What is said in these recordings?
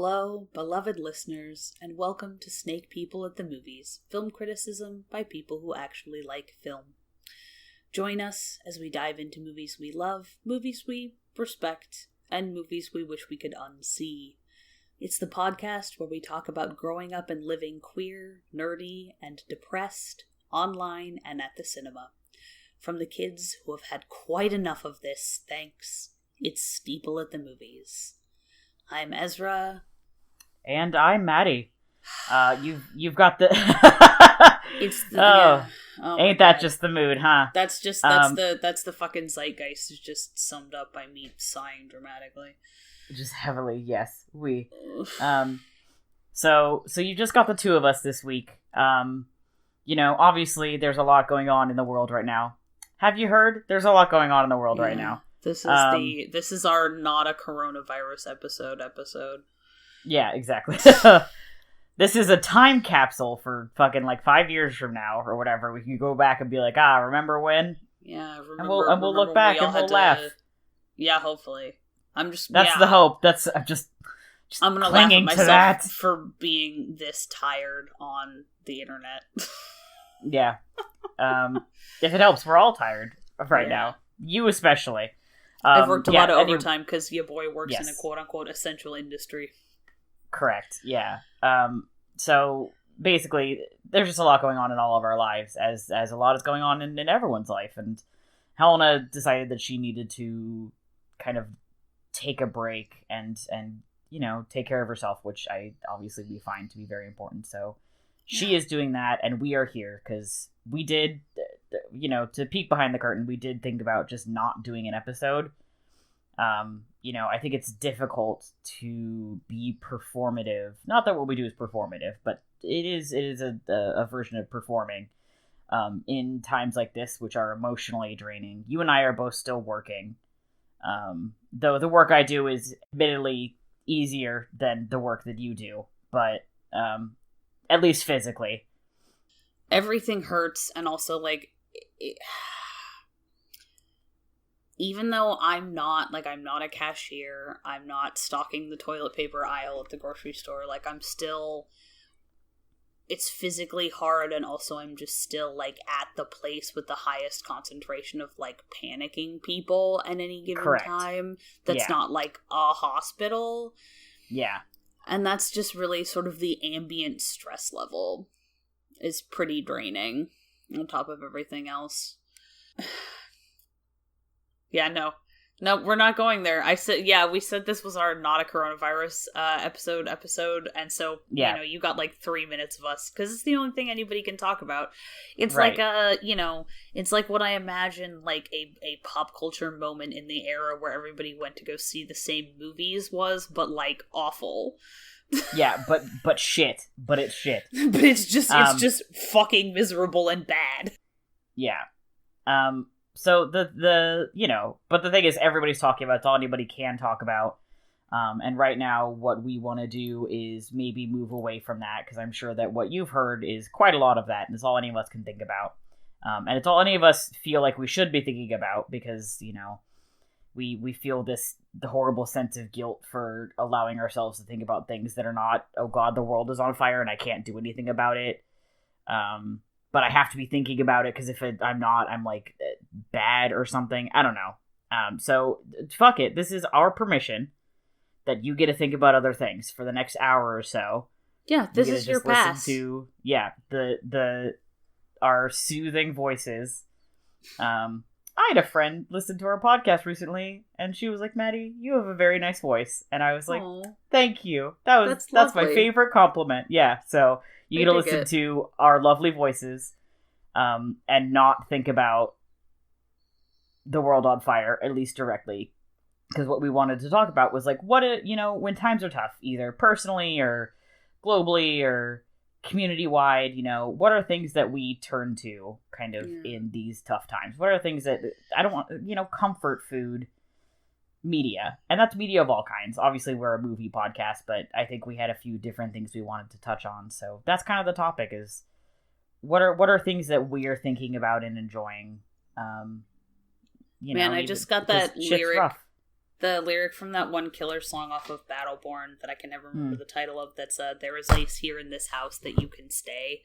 Hello, beloved listeners, and welcome to Snake People at the Movies, film criticism by people who actually like film. Join us as we dive into movies we love, movies we respect, and movies we wish we could unsee. It's the podcast where we talk about growing up and living queer, nerdy, and depressed, online and at the cinema. From the kids who have had quite enough of this, thanks, it's Sneople at the Movies. I'm Ezra. And I'm Matty. You've got the It's the ain't that just the mood, huh? That's the fucking zeitgeist is just summed up by me sighing dramatically. Just heavily, yes. So you just got the two of us this week. Obviously there's a lot going on in the world right now. Have you heard? There's a lot going on in the world right now. This is our not a coronavirus episode. Yeah, exactly. This is a time capsule for fucking 5 years from now or whatever. We can go back and be like, remember when? Yeah, and we'll look back and we'll laugh. Yeah, hopefully. That's the hope. I'm gonna laugh at myself for being this tired on the internet. Yeah. If it helps, we're all tired right now. You especially. I've worked a lot of overtime because your boy works in a quote-unquote essential industry. Correct, yeah. So, basically, there's just a lot going on in all of our lives, as a lot is going on in everyone's life, and Helena decided that she needed to kind of take a break and take care of herself, which we find to be very important, so she is doing that, and we are here, because we did... to peek behind the curtain, we did think about just not doing an episode. I think it's difficult to be performative. Not that what we do is performative, but it is a version of performing in times like this, which are emotionally draining. You and I are both still working. Though the work I do is admittedly easier than the work that you do, but at least physically. Everything hurts, and also, even though I'm not a cashier, I'm not stocking the toilet paper aisle at the grocery store, it's physically hard, and also I'm just still, at the place with the highest concentration of, panicking people at any given time. That's not, a hospital. Yeah. And that's just really sort of the ambient stress level is pretty draining on top of everything else. Yeah, no, we're not going there. We said this was our not a coronavirus episode, and so you got 3 minutes of us because it's the only thing anybody can talk about. It's right. It's like what I imagine a pop culture moment in the era where everybody went to go see the same movies was, but awful. Yeah, but shit. But it's shit. But it's just fucking miserable and bad. Yeah. So but the thing is, everybody's talking about, it's all anybody can talk about. And right now, what we want to do is maybe move away from that, because I'm sure that what you've heard is quite a lot of that, and it's all any of us can think about. And it's all any of us feel like we should be thinking about, because, we feel the horrible sense of guilt for allowing ourselves to think about things that are not, oh god, the world is on fire and I can't do anything about it. But I have to be thinking about it, because if I'm not, I'm bad or something. I don't know. So fuck it. This is our permission that you get to think about other things for the next hour or so. Yeah, this is your pass. Listen to our soothing voices. I had a friend listen to our podcast recently, and she was like, "Maddie, you have a very nice voice." And I was like, "Aww. Thank you. That's my favorite compliment." Yeah, so you get to listen to our lovely voices, and not think about the world on fire, at least directly. Because what we wanted to talk about was when times are tough, either personally or globally or community-wide, what are things that we turn to kind of in these tough times? What are things that I don't want, comfort food, media, and that's media of all kinds. Obviously we're a movie podcast, but I think we had a few different things we wanted to touch on, so that's kind of the topic, is what are things that we're thinking about and enjoying. Man, I just got that lyric The lyric from that one Killer song off of Battleborn that I can never remember the title of, that's there is lace here in this house that you can stay.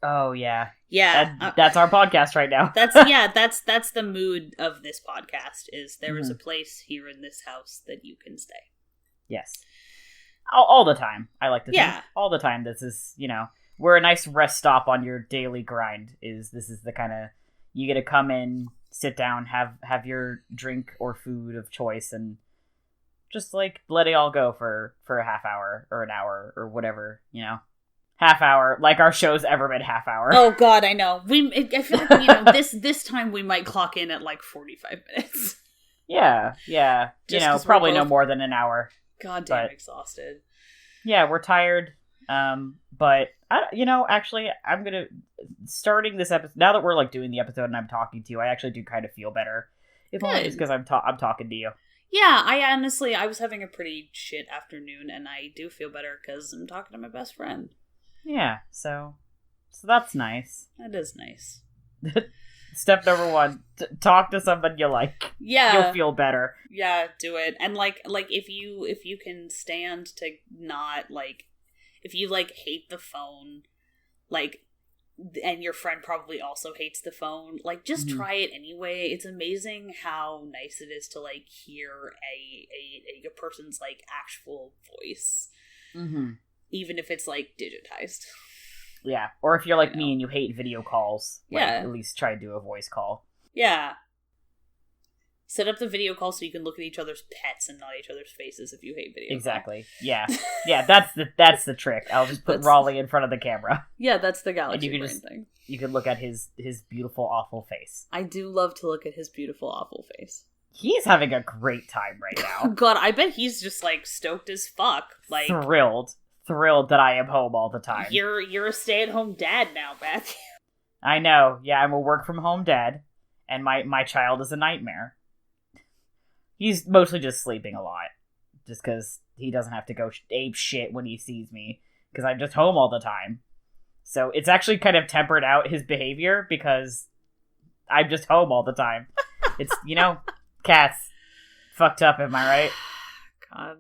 Oh yeah. Yeah. That's our podcast right now. That's the mood of this podcast, is there is a place here in this house that you can stay. Yes. All the time. I like to think. Yeah. All the time. This is, we're a nice rest stop on your daily grind. This is the kind of, you get to come in, sit down, have your drink or food of choice, and just like let it all go for a half hour or an hour or whatever, half hour, like our show's ever been half hour. Oh God, I know. I feel like this time we might clock in at like 45 minutes. Yeah. Probably no more than an hour. God damn, exhausted. Yeah, we're tired. But actually, I'm gonna starting this episode now that we're like doing the episode and I'm talking to you. I actually do kind of feel better, if only just because I'm talking to you. Yeah, I was having a pretty shit afternoon, and I do feel better because I'm talking to my best friend. Yeah, so that's nice. That is nice. Step number 1: talk to someone you like. Yeah, you'll feel better. Yeah, do it. And like if you can stand to not like, if you like hate the phone, like, and your friend probably also hates the phone, like, just try it anyway. It's amazing how nice it is to like hear a person's like actual voice, even if it's like digitized. Yeah, or if you're like me and you hate video calls, at least try to do a voice call. Yeah. Set up the video call so you can look at each other's pets and not each other's faces if you hate video. Exactly. Yeah. Yeah, that's the trick. I'll just put Raleigh in front of the camera. Yeah, that's the galaxy brain thing. You can look at his beautiful, awful face. I do love to look at his beautiful, awful face. He's having a great time right now. God, I bet he's just like stoked as fuck. Like Thrilled that I am home all the time. You're a stay-at-home dad now, Matthew. I know. Yeah, I'm a work-from-home dad, and my child is a nightmare. He's mostly just sleeping a lot, just because he doesn't have to go ape shit when he sees me, because I'm just home all the time. So it's actually kind of tempered out his behavior, because I'm just home all the time. It's, cats. Fucked up, am I right? God.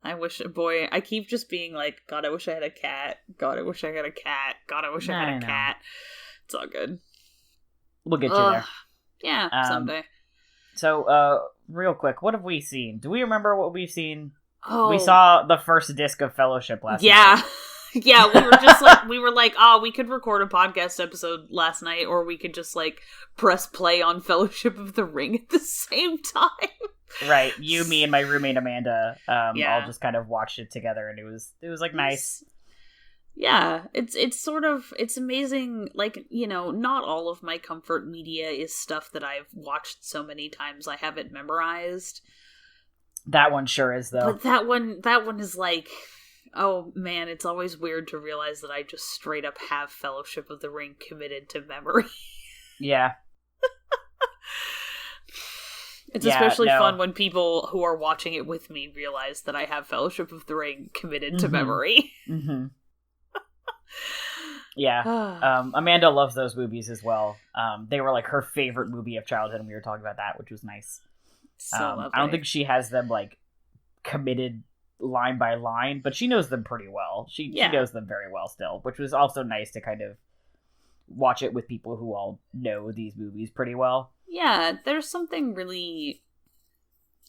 I keep just being like, God, I wish I had a cat. God, I wish I had a cat. God, I wish I had a cat. It's all good. We'll get you there. Yeah, someday. So, real quick, what have we seen? Do we remember what we've seen? Oh. We saw the first disc of Fellowship last night. Yeah, we were just like, we could record a podcast episode last night, or we could just like press play on Fellowship of the Ring at the same time. Right, you, me, and my roommate Amanda all just kind of watched it together, and it was like nice. Yeah, it's amazing. Like, not all of my comfort media is stuff that I've watched so many times I have it memorized. That one sure is, though. But that one is like, oh man, it's always weird to realize that I just straight up have Fellowship of the Ring committed to memory. Yeah. It's especially fun when people who are watching it with me realize that I have Fellowship of the Ring committed to memory. Mm-hmm. Yeah. Amanda loves those movies as well. They were like her favorite movie of childhood, and we were talking about that, which was nice. So lovely. I don't think she has them like committed line by line, but she knows them pretty well. She knows them very well still, which was also nice to kind of watch it with people who all know these movies pretty well. Yeah, there's something really,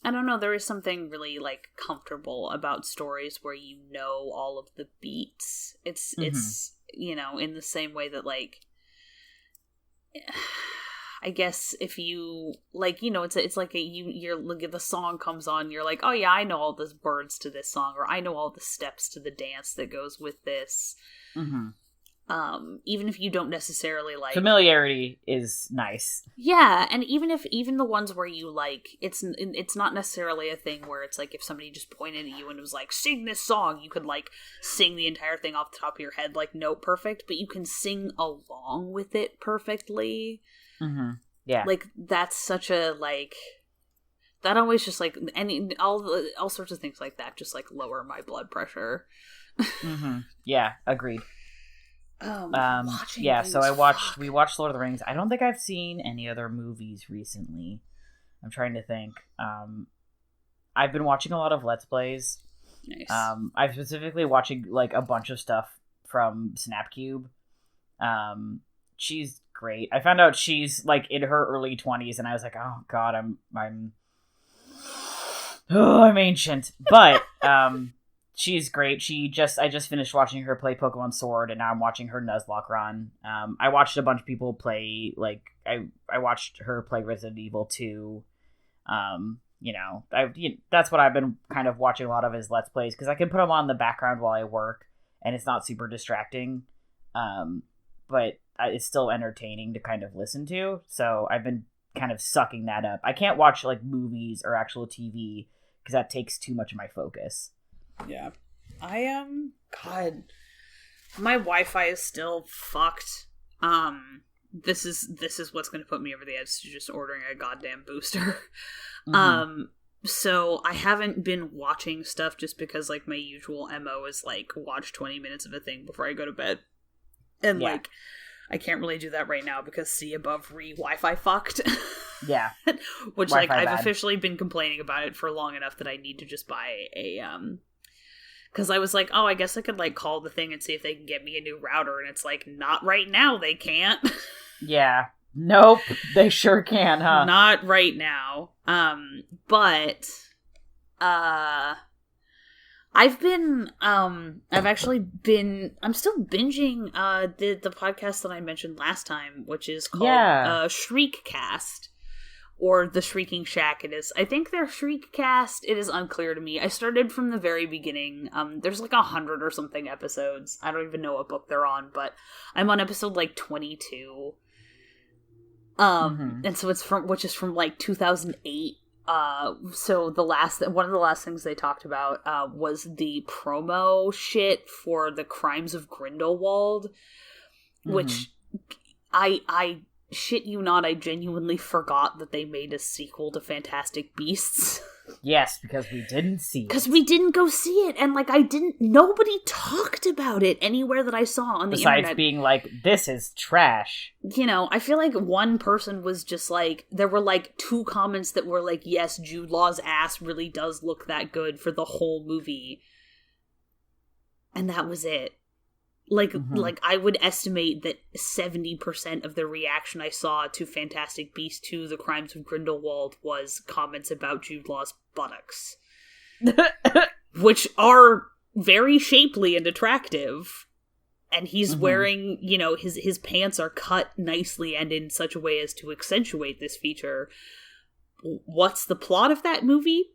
I don't know, there is something really like comfortable about stories where you know all of the beats. It's in the same way that like, I guess if you like, it's like you're look at the song comes on, you're like, oh yeah, I know all the words to this song, or I know all the steps to the dance that goes with this. Even if you don't necessarily like, familiarity is nice. Yeah, and even the ones where you like, it's not necessarily a thing where it's like if somebody just pointed at you and was like, sing this song, you could like sing the entire thing off the top of your head like note perfect, but you can sing along with it perfectly. Yeah, like that's such a like, that always just like all sorts of things like that just like lower my blood pressure. Yeah, agreed. We watched Lord of the Rings. I don't think I've seen any other movies recently. I'm trying to think. I've been watching a lot of Let's Plays. Nice. I'm specifically watching like a bunch of stuff from Snapcube. She's great. I found out she's like in her early 20s, and I was like, oh god, I'm ancient. But she's great. I just finished watching her play Pokemon Sword, and now I'm watching her Nuzlocke run. I watched a bunch of people play, like, I watched her play Resident Evil 2. That's what I've been kind of watching a lot of is Let's Plays, because I can put them on in the background while I work, and it's not super distracting. But it's still entertaining to kind of listen to, so I've been kind of sucking that up. I can't watch, like, movies or actual TV, because that takes too much of my focus. Yeah. God. My Wi-Fi is still fucked. This is what's gonna put me over the edge to just ordering a goddamn booster. Mm-hmm. So I haven't been watching stuff just because, like, my usual MO is, like, watch 20 minutes of a thing before I go to bed. And, like, I can't really do that right now because see above Wi-Fi fucked. Yeah. Which, Wi-Fi, like, I've officially been complaining about it for long enough that I need to just buy a, because I was like, oh, I guess I could, like, call the thing and see if they can get me a new router, and it's like, not right now, they can't. Yeah. Nope, they sure can, huh? Not right now. But, I'm still binging, the podcast that I mentioned last time, which is called, Shriekcast, or The Shrieking Shack. It is, I think they're Shriekcast, it is unclear to me. I started from the very beginning. There's like 100 or something episodes. I don't even know what book they're on, but I'm on episode, like, 22. And so which is from, like, 2008. So one of the last things they talked about, was the promo shit for The Crimes of Grindelwald, which I shit you not, I genuinely forgot that they made a sequel to Fantastic Beasts. Yes, because we didn't see it. Because we didn't go see it, and, like, nobody talked about it anywhere that I saw on the internet. Besides being like, this is trash. You know, I feel like one person was just like, there were, like, 2 comments that were like, yes, Jude Law's ass really does look that good for the whole movie. And that was it. Like, I would estimate that 70% of the reaction I saw to Fantastic Beasts 2, The Crimes of Grindelwald, was comments about Jude Law's buttocks. Which are very shapely and attractive. And he's wearing, you know, his pants are cut nicely and in such a way as to accentuate this feature. What's the plot of that movie?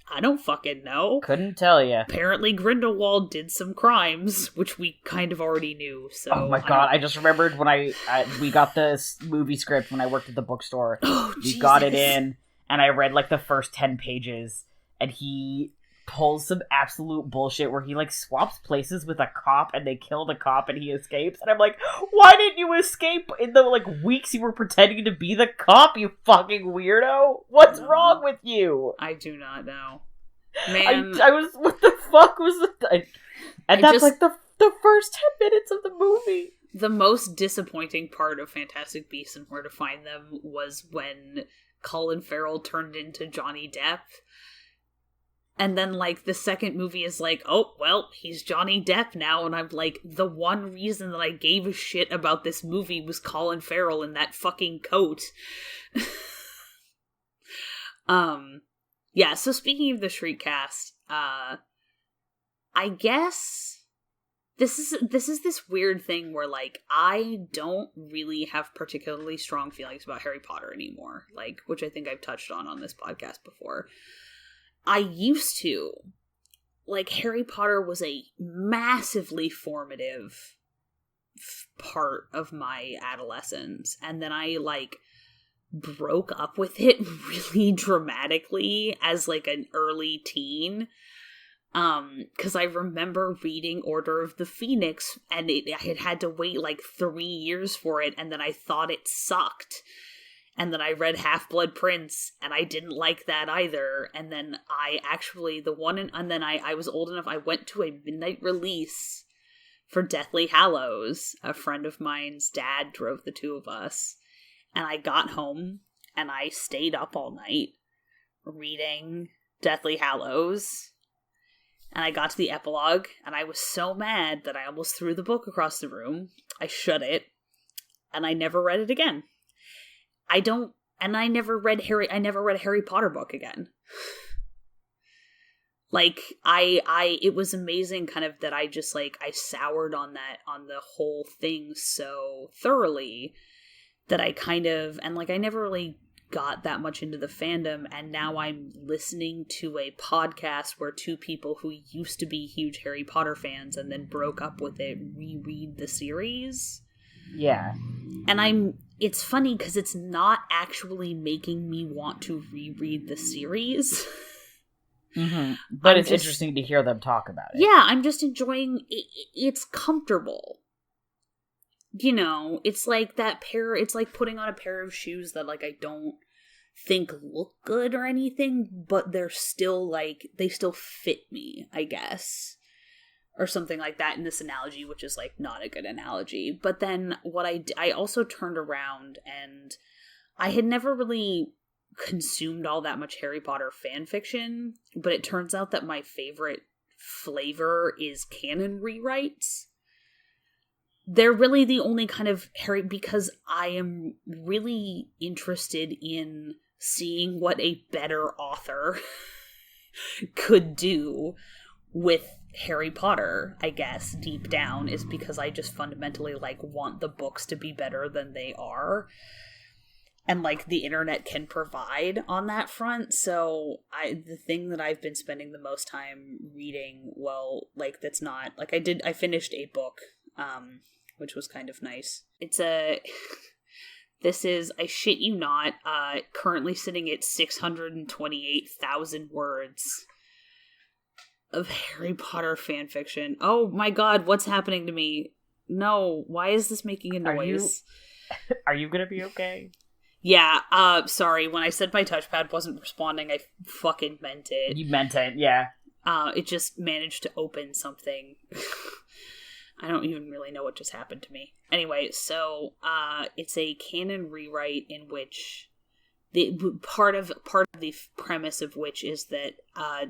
I don't fucking know. Couldn't tell you. Apparently Grindelwald did some crimes, which we kind of already knew, so... Oh my god, I just remembered when we got this movie script when I worked at the bookstore. Oh, we Jesus. got it in, and I read, like, the first 10 pages, and he pulls some absolute bullshit where he, like, swaps places with a cop, and they kill the cop, and he escapes, and I'm like, why didn't you escape in the, like, weeks you were pretending to be the cop, you fucking weirdo? What's wrong with you? I do not know. Man. I was, what the fuck was the... And that's, like, the first 10 minutes of the movie. The most disappointing part of Fantastic Beasts and Where to Find Them was when Colin Farrell turned into Johnny Depp. And then, like, the second movie is like, oh, well, he's Johnny Depp now, and I'm like, the one reason that I gave a shit about this movie was Colin Farrell in that fucking coat. Yeah, so speaking of the Shriekcast, I guess this is this weird thing where, like, I don't really have particularly strong feelings about Harry Potter anymore, like, which I think I've touched on this podcast before. I used to. Like, Harry Potter was a massively formative part of my adolescence, and then I, like, broke up with it really dramatically as, like, an early teen. Because I remember reading Order of the Phoenix, and I had to wait, like, 3 years for it, and then I thought it sucked. And then I read Half-Blood Prince, and I didn't like that either. And then I actually, I was old enough, I went to a midnight release for Deathly Hallows. A friend of mine's dad drove the 2 of us. And I got home, and I stayed up all night reading Deathly Hallows. And I got to the epilogue, and I was so mad that I almost threw the book across the room. I shut it, and I never read it again. I never read a Harry Potter book again. Like, it was amazing kind of that I just, like, I soured on the whole thing so thoroughly that I kind of, and like, I never really got that much into the fandom, and now I'm listening to a podcast where two people who used to be huge Harry Potter fans and then broke up with it reread the series. Yeah. And it's funny because it's not actually making me want to reread the series. Mm-hmm. But it's interesting to hear them talk about it. Yeah, I'm just enjoying it. It's comfortable. You know, it's like it's like putting on a pair of shoes that, like, I don't think look good or anything, but they're still, like, they still fit me, I guess. Or something like that in this analogy, which is, like, not a good analogy. But then what I also turned around, and I had never really consumed all that much Harry Potter fan fiction, but it turns out that my favorite flavor is canon rewrites. They're really the only kind of because I am really interested in seeing what a better author could do with Harry Potter, I guess, deep down, is because I just fundamentally, like, want the books to be better than they are. And, like, the internet can provide on that front. So the thing that I've been spending the most time reading, well, like, that's not, like, I finished a book, which was kind of nice. This is, I shit you not, currently sitting at 628,000 words of Harry Potter fanfiction. Oh my god, what's happening to me? No, why is this making a noise? Are you gonna be okay? Yeah, sorry, when I said my touchpad wasn't responding, I fucking meant it. You meant it, yeah. It just managed to open something. I don't even really know what just happened to me. Anyway, so it's a canon rewrite in which the part of the premise of which is that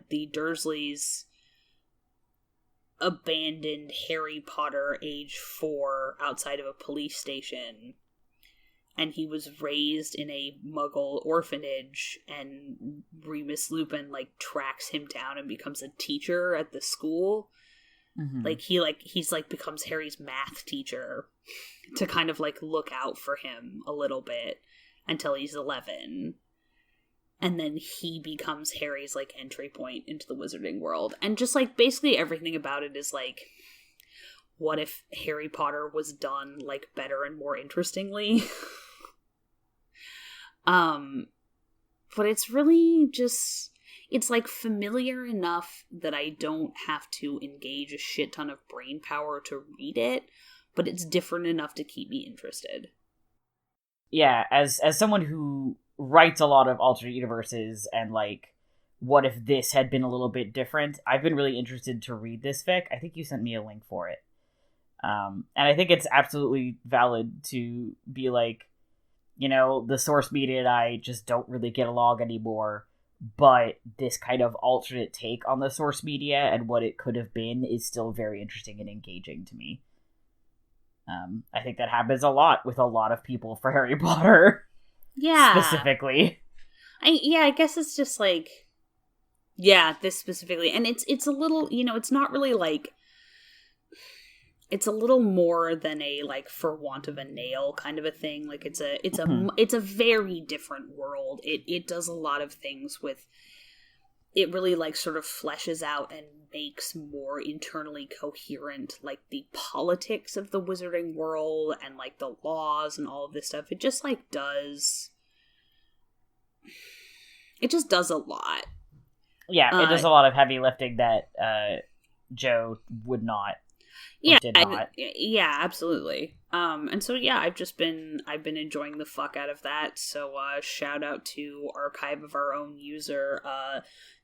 the Dursleys abandoned Harry Potter age 4 outside of a police station, and he was raised in a Muggle orphanage, and Remus Lupin, like, tracks him down and becomes a teacher at the school. Mm-hmm. He's becomes Harry's math teacher to kind of, like, look out for him a little bit until he's 11. And then he becomes Harry's, like, entry point into the wizarding world. And just, like, basically everything about it is, like, what if Harry Potter was done, like, better and more interestingly? But it's really just, it's, like, familiar enough that I don't have to engage a shit ton of brain power to read it, but it's different enough to keep me interested. Yeah, as someone who writes a lot of alternate universes and, like, what if this had been a little bit different, I've been really interested to read this fic. I think you sent me a link for it. And I think it's absolutely valid to be like, you know, the source media and I just don't really get along anymore, but this kind of alternate take on the source media and what it could have been is still very interesting and engaging to me. I think that happens a lot with a lot of people for Harry Potter. Yeah. Specifically. I guess it's just like, yeah, this specifically. And it's a little, you know, it's not really like, it's a little more than a, like, for want of a nail kind of a thing. Like, it's a very different world. It does a lot of things with, it really, like, sort of fleshes out and makes more internally coherent, like, the politics of the wizarding world and, like, the laws and all of this stuff. It just, like, does a lot. Yeah, it does a lot of heavy lifting that Joe would not. Yeah, yeah, absolutely. And so yeah, I've been enjoying the fuck out of that. So shout out to Archive of Our Own user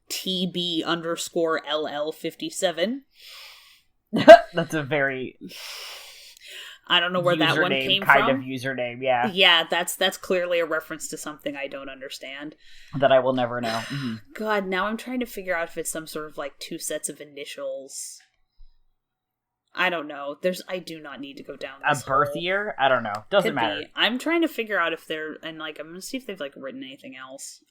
TB_LL57. That's a very I don't know where that one username, came kind from. of username, yeah. Yeah, that's clearly a reference to something I don't understand. That I will never know. Mm-hmm. God, now I'm trying to figure out if it's some sort of like two sets of initials. I don't know. I do not need to go down this a birth hole. year? I don't know. Doesn't matter. Be. I'm trying to figure out if they're, and like I'm gonna see if they've like written anything else.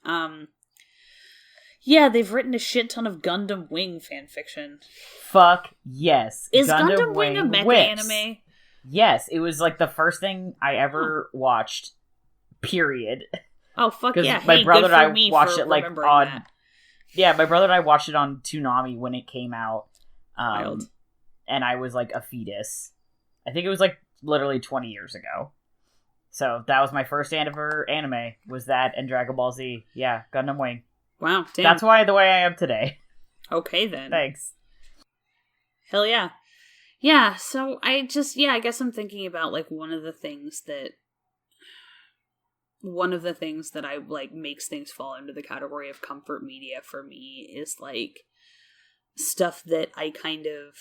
Yeah, they've written a shit ton of Gundam Wing fanfiction. Fuck yes. Is Gundam Wing a mecha anime? Yes, it was like the first thing I ever watched. Period. Oh fuck yeah! My brother and I watched it like on. That. Yeah, my brother and I watched it on Toonami when it came out. Wild. And I was like a fetus. I think it was like literally 20 years ago. So that was my first anime. Was that and Dragon Ball Z? Yeah, Gundam Wing. Wow, damn. That's why the way I am today. Okay then. Thanks. Hell yeah. Yeah, so I guess I'm thinking about like one of the things that I like makes things fall into the category of comfort media for me is like stuff that I kind of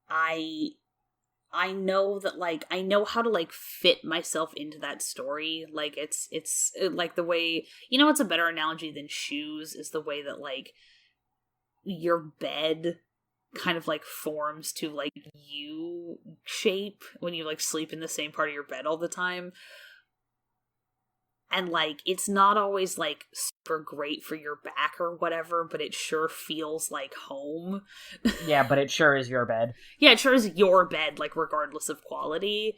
I know that like I know how to like fit myself into that story. Like it's like the way, you know, what's a better analogy than shoes is the way that like your bed kind of like forms to like you shape when you like sleep in the same part of your bed all the time. And like it's not always like super great for your back or whatever, but it sure feels like home. Yeah, but it sure is your bed. Yeah, it sure is your bed, like regardless of quality.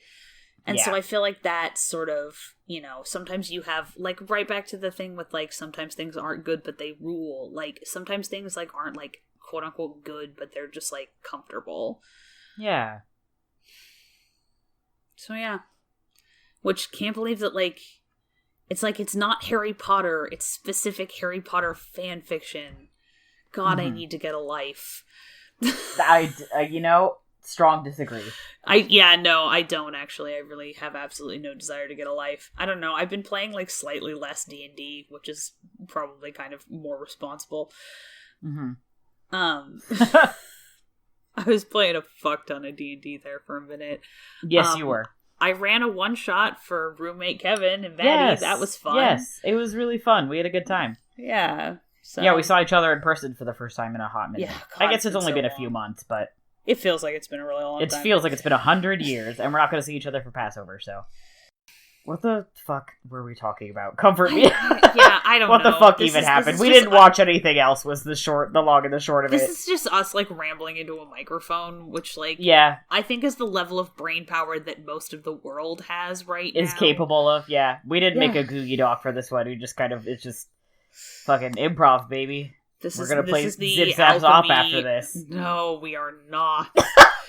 And so I feel like that sort of, you know, sometimes you have like right back to the thing with like sometimes things aren't good but they rule. Like sometimes things like aren't like quote unquote good, but they're just like comfortable. Yeah. So yeah. Which can't believe that like it's not Harry Potter, it's specific Harry Potter fan fiction. God, I need to get a life. You know, strong disagree. I don't actually. I really have absolutely no desire to get a life. I don't know. I've been playing like slightly less D&D, which is probably kind of more responsible. Mm-hmm. I was playing a fuck ton of D&D there for a minute. Yes, you were. I ran a one-shot for roommate Kevin and Matty. Yes, that was fun. Yes, it was really fun. We had a good time. Yeah. So. Yeah, we saw each other in person for the first time in a hot minute. Yeah, I guess it's only been a few months, but... It feels like it's been a really long time. It feels like it's been 100 years, and we're not going to see each other for Passover, so... What the fuck were we talking about? Comfort me. Yeah, I don't know. What the fuck even happened? We didn't watch anything else, was the long and the short of it. This is just us, like, rambling into a microphone, which, like... Yeah. I think is the level of brain power that most of the world has right now. Is capable of, yeah. We didn't make a Googie Doc for this one. We just kind of... It's just fucking improv, baby. We're going to play Zip Zap Zop after this. No, we are not.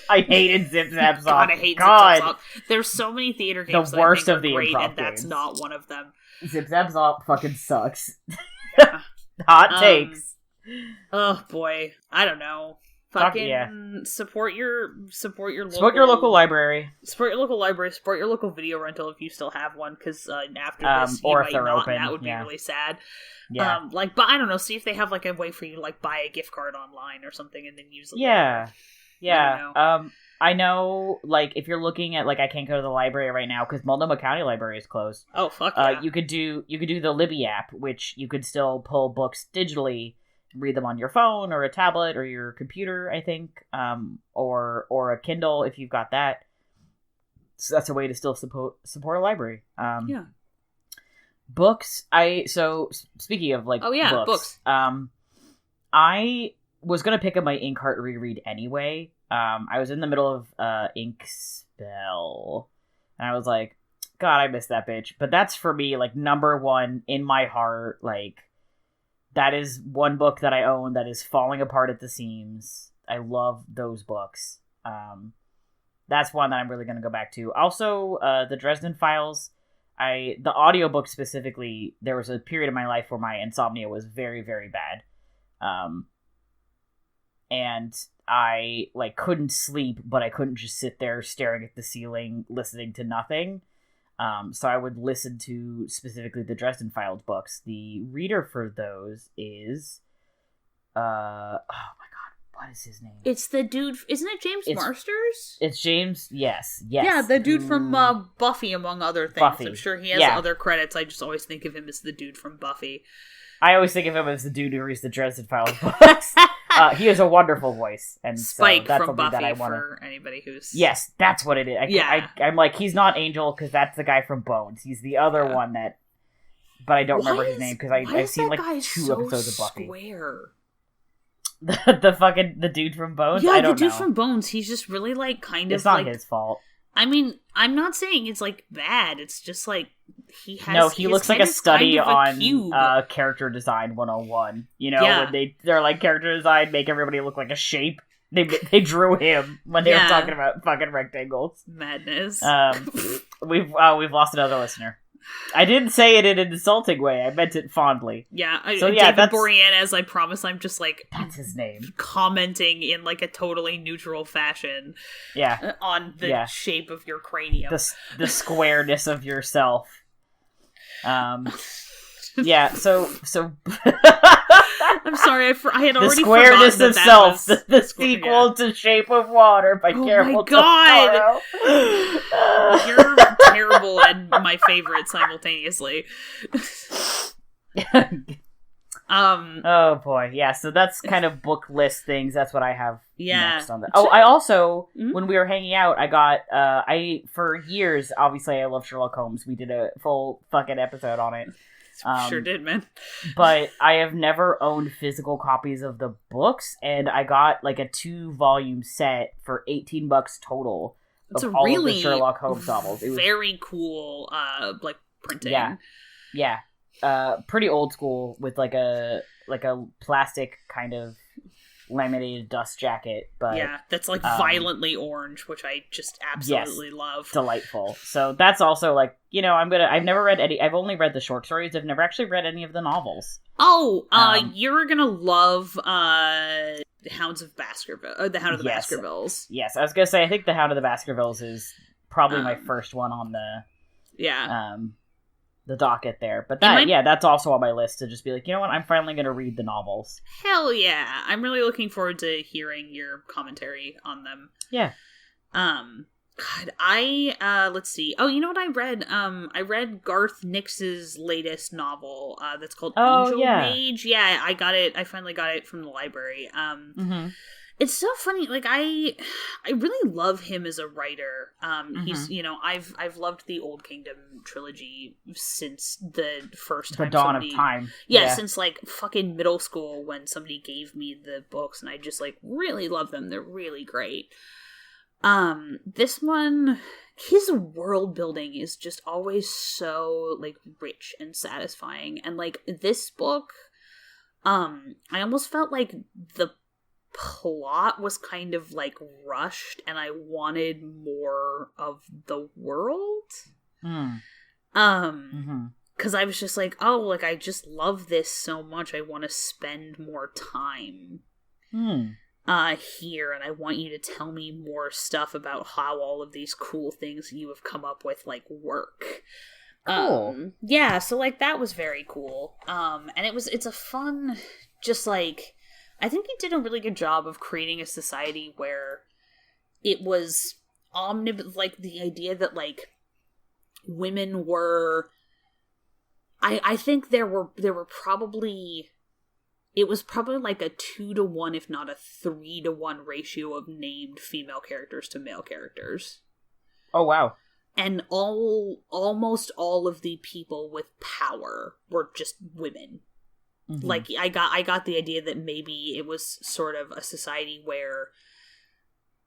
I hated Zip Zap Zop. God, I hate Zip Zap Zop. There's so many theater games the worst that I think of the great, improv and that's games. not one of them. Zip Zap Zop fucking sucks. Yeah. Hot takes. Oh boy, I don't know. Fucking support your local Support your local library. Support your local library. Support your local video rental if you still have one, because after this you or might if they're not. open. And that would be really sad. Yeah. But I don't know. See if they have like a way for you to like buy a gift card online or something and then use it. Yeah. Yeah. I know, like, if you're looking at, like, I can't go to the library right now because Multnomah County Library is closed. Oh, fuck yeah. You could do the Libby app, which you could still pull books digitally, read them on your phone or a tablet or your computer, I think, or a Kindle if you've got that. So that's a way to still support a library. Yeah. Books. So speaking of, like, books. I was going to pick up my Inkheart reread anyway. I was in the middle of Ink Spell, and I was like, God, I miss that bitch. But that's for me, like, number one in my heart. Like, that is one book that I own that is falling apart at the seams. I love those books. That's one that I'm really going to go back to. Also, the Dresden Files. The audiobook specifically, there was a period of my life where my insomnia was very, very bad. And I, like, couldn't sleep, but I couldn't just sit there staring at the ceiling, listening to nothing. So I would listen to specifically the Dresden Files books. The reader for those is, oh my god, What is his name? It's the dude. Isn't it James Marsters? It's James. Yes. Yeah, the dude from Buffy, among other things. Buffy. I'm sure he has other credits. I just always think of him as the dude from Buffy. I always think of him as the dude who reads the Dresden Files books. He has a wonderful voice, and Spike so that's from Buffy that I want for anybody who's yes, that's what it is. I'm like, he's not Angel because that's the guy from Bones. He's the other one that, but I don't remember his name because I've seen like 2 episodes of Buffy. Square? the dude from Bones. Yeah, I don't the dude know. from Bones. He's just really like kind of. It's not like, his fault. I mean, I'm not saying it's like bad. It's just like he has. No, he looks like a study kind of on character design 101. You know, when they're like character design, make everybody look like a shape. They drew him when they were talking about fucking rectangles. Madness. We've lost another listener. I didn't say it in an insulting way. I meant it fondly. Yeah. David Boreanaz, I promise I'm just like... That's his name. Commenting in like a totally neutral fashion. Yeah. On the shape of your cranium. The squareness of yourself. Yeah, so... I'm sorry, I had already The Squareness of Self, the sequel to Shape of Water by Guillermo del Toro. You're terrible and my favorite simultaneously. Oh boy, yeah, so that's kind of book list things. That's what I have next on that. Oh, I also, when we were hanging out, I got, for years, obviously I love Sherlock Holmes. We did a full fucking episode on it. Sure did, man. But I have never owned physical copies of the books, and I got like a 2-volume set for $18 total of all of the Sherlock Holmes novels. It was very cool, like printing. Yeah. Pretty old school with like a plastic kind of laminated dust jacket, but that's like violently orange, which I just absolutely love. Delightful. So that's also like, you know, I've never read I've only read the short stories. I've never actually read any of the novels. You're gonna love Hounds of Baskerville, or the Hound of the Baskervilles. Yes, I was gonna say I think the Hound of the Baskervilles is probably my first one on the docket there. But that's also on my list to just be like, you know what, I'm finally going to read the novels. Hell yeah. I'm really looking forward to hearing your commentary on them. Yeah. God, let's see. Oh, you know what I read? I read Garth Nix's latest novel, that's called Angel Mage. Yeah, I got it. I finally got it from the library. It's so funny. Like I really love him as a writer. He's, you know, I've loved the Old Kingdom trilogy since the first time. The dawn of time. Yeah, since like fucking middle school when somebody gave me the books, and I just like really love them. They're really great. This one, his world building is just always so like rich and satisfying. And like this book, I almost felt like the plot was kind of like rushed and I wanted more of the world. Because I was just like, oh, like I just love this so much, I want to spend more time here, and I want you to tell me more stuff about how all of these cool things you have come up with like work. Cool. So like that was very cool. And it's a fun, just like, I think he did a really good job of creating a society where it was like the idea that like women were, I think there were probably, it was probably like a 2-to-1, if not a 3-to-1 ratio of named female characters to male characters. Oh, wow. And almost all of the people with power were just women. Like I got the idea that maybe it was sort of a society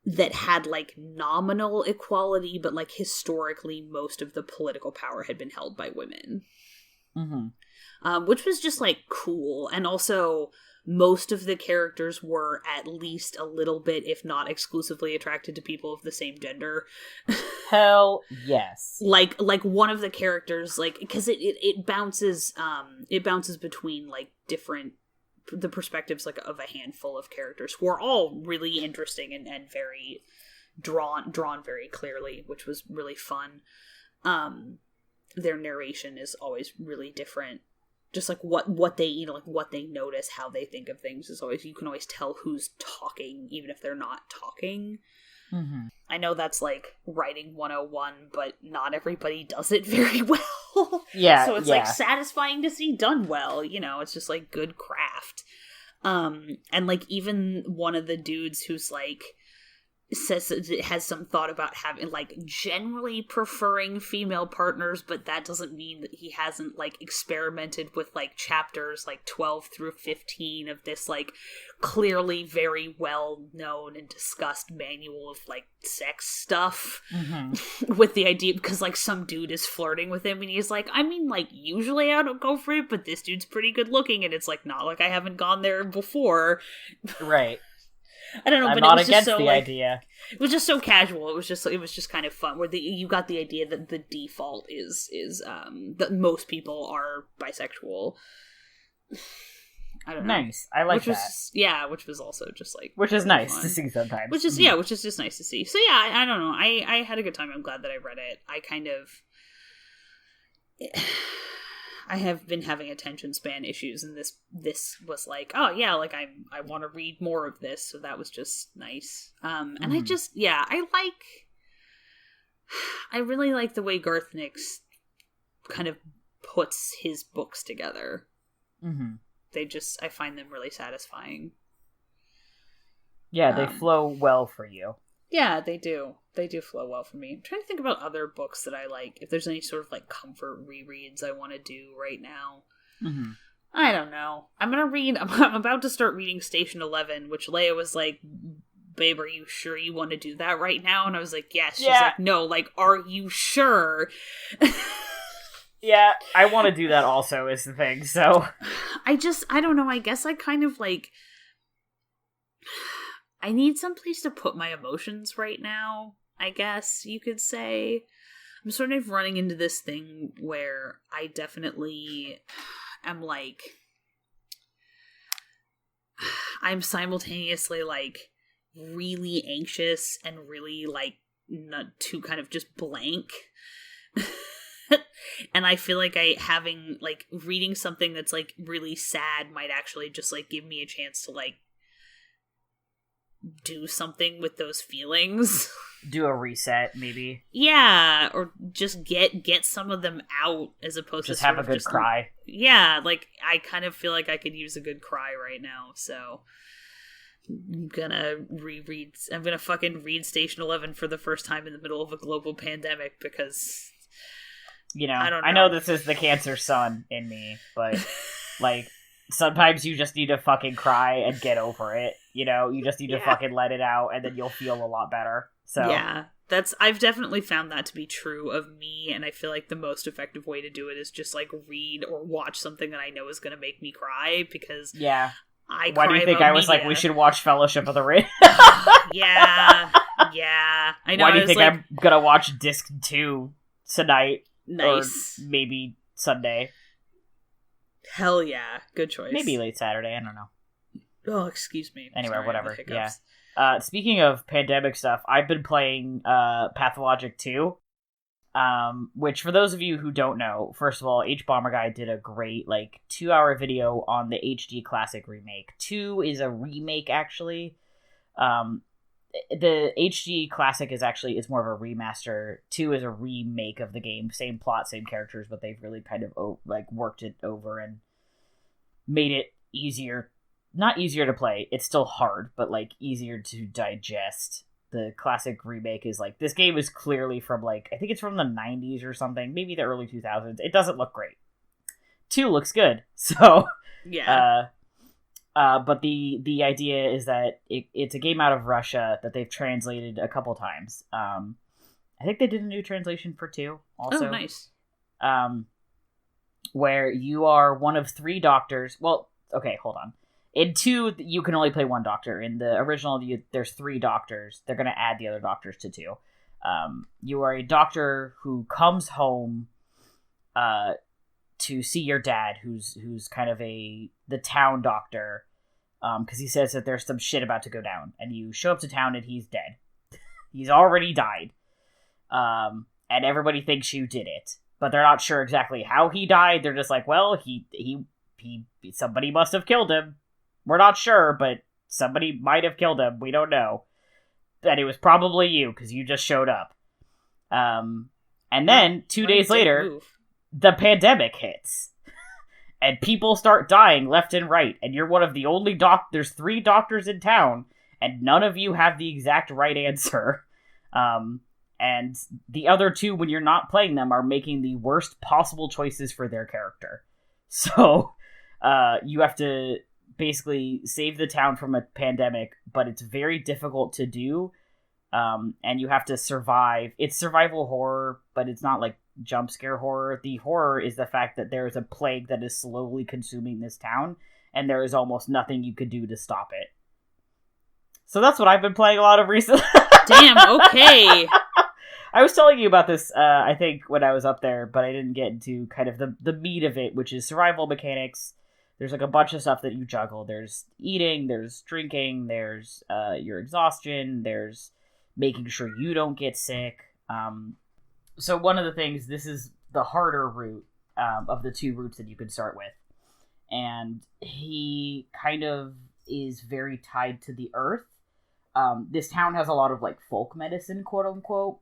that had like nominal equality, but like historically most of the political power had been held by women. Which was just like cool. And also most of the characters were at least a little bit, if not exclusively, attracted to people of the same gender. Hell yes. Like one of the characters, like, because it bounces between like the perspectives like of a handful of characters who are all really interesting and very drawn very clearly, which was really fun. Their narration is always really different. just like what they, you know, like what they notice, how they think of things is always, you can always tell who's talking even if they're not talking. Mm-hmm. I know that's like writing 101, but not everybody does it very well. Yeah. So it's like satisfying to see done well, you know, it's just like good craft. And like even one of the dudes who's like says it has some thought about having like generally preferring female partners, but that doesn't mean that he hasn't like experimented with like chapters like 12 through 15 of this like clearly very well known and discussed manual of like sex stuff. Mm-hmm. With the idea, because like some dude is flirting with him and he's like, I mean, like usually I don't go for it, but this dude's pretty good looking, and it's like not like I haven't gone there before. Right. I don't know, I'm but not it was against just so the like, idea. it was just so casual. It was just kind of fun. Where you got the idea that the default is that most people are bisexual. I don't know. Nice. I like which that. Which was also just like which is really nice fun. to see sometimes. Which is which is just nice to see. So yeah, I don't know. I had a good time. I'm glad that I read it. I have been having attention span issues, and this was like, oh yeah, like I want to read more of this, so that was just nice. And I really like the way Garth Nix kind of puts his books together. Mm-hmm. I find them really satisfying. Yeah, they flow well for you. Yeah, they do. They do flow well for me. I'm trying to think about other books that I like. If there's any sort of like comfort rereads I want to do right now. Mm-hmm. I don't know. I'm about to start reading Station 11, which Leia was like, babe, are you sure you want to do that right now? And I was like, yes. She's like, no, like, are you sure? Yeah, I want to do that also is the thing, so. I don't know. I guess I kind of like, I need some place to put my emotions right now, I guess you could say. I'm sort of running into this thing where I definitely am like, I'm simultaneously like really anxious and really like not too kind of just blank. And I feel like having like reading something that's like really sad might actually just like give me a chance to like do something with those feelings. Do a reset, maybe. Yeah, or just get some of them out as opposed just to have a good cry. Yeah, like I kind of feel like I could use a good cry right now, so I'm gonna fucking read Station 11 for the first time in the middle of a global pandemic because you know, I don't know. I know this is the Cancer son in me, but like sometimes you just need to fucking cry and get over it. You know, you just need to fucking let it out, and then you'll feel a lot better. So yeah, I've definitely found that to be true of me, and I feel like the most effective way to do it is just like read or watch something that I know is going to make me cry because why do you think I was like, we should watch Fellowship of the Ring? yeah. I know. Why do you think I'm gonna watch Disc 2 tonight? Nice. Or maybe Sunday. Hell yeah. Good choice. Maybe late Saturday, I don't know. Oh, excuse me. Anyway, sorry, whatever. Yeah. Speaking of pandemic stuff, I've been playing Pathologic 2. Which, for those of you who don't know, first of all, H Bomber Guy did a great, 2-hour video on the HD Classic remake. 2 is a remake, actually. The HD Classic is more of a remaster. 2 is a remake of the game. Same plot, same characters, but they've really kind of, worked it over and made it easier. Not easier to play. It's still hard, but, easier to digest. The classic remake is this game is clearly from I think it's from the 90s or something, maybe the early 2000s. It doesn't look great. 2 looks good. So yeah. But the idea is that it's a game out of Russia that they've translated a couple times. I think they did a new translation for 2 also. Oh, nice. Where you are one of 3 doctors. Well, okay, hold on. In 2, you can only play 1 doctor. In the original, there's 3 doctors. They're going to add the other doctors to 2. You are a doctor who comes home to see your dad, who's kind of the town doctor, because he says that there's some shit about to go down. And you show up to town and he's dead. He's already died. And everybody thinks you did it. but they're not sure exactly how he died. They're just like, well, he somebody must have killed him. We're not sure, but somebody might have killed him. We don't know. And it was probably you, because you just showed up. And then, 2 days later, the pandemic hits. And people start dying left and right. And you're one of the only there's 3 doctors in town, and none of you have the exact right answer. And the other 2, when you're not playing them, are making the worst possible choices for their character. So, you have to basically save the town from a pandemic, but it's very difficult to do. And you have to survive. It's survival horror, but it's not like jump scare horror. The horror is the fact that there is a plague that is slowly consuming this town, and there is almost nothing you could do to stop it. So that's what I've been playing a lot of recently. Damn, okay. I was telling you about this, I think, when I was up there, but I didn't get into kind of the meat of it, which is survival mechanics. There's like a bunch of stuff that you juggle. There's eating, there's drinking, there's your exhaustion, there's making sure you don't get sick. So one of the things, this is the harder route of the 2 routes that you can start with. And he kind of is very tied to the earth. This town has a lot of like folk medicine, quote unquote.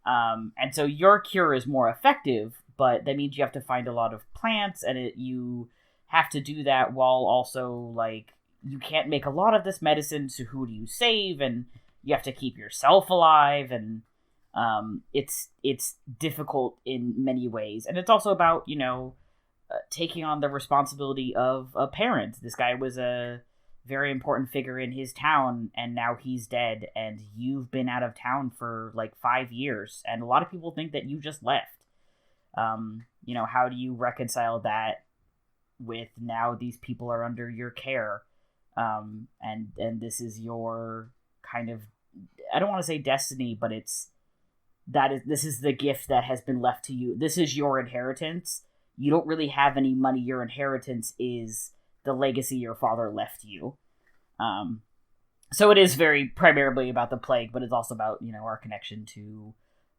And so your cure is more effective, but that means you have to find a lot of plants, and you have to do that while also like you can't make a lot of this medicine, so who do you save? And you have to keep yourself alive, and it's difficult in many ways. And it's also about, taking on the responsibility of a parent. This guy was a very important figure in his town, and now he's dead, and you've been out of town for like 5 years, and a lot of people think that you just left. How do you reconcile that with now these people are under your care, and this is your kind of, I don't want to say destiny, but this is the gift that has been left to you. This is your inheritance. You don't really have any money. Your inheritance is the legacy your father left you. So it is very primarily about the plague, but it's also about, our connection to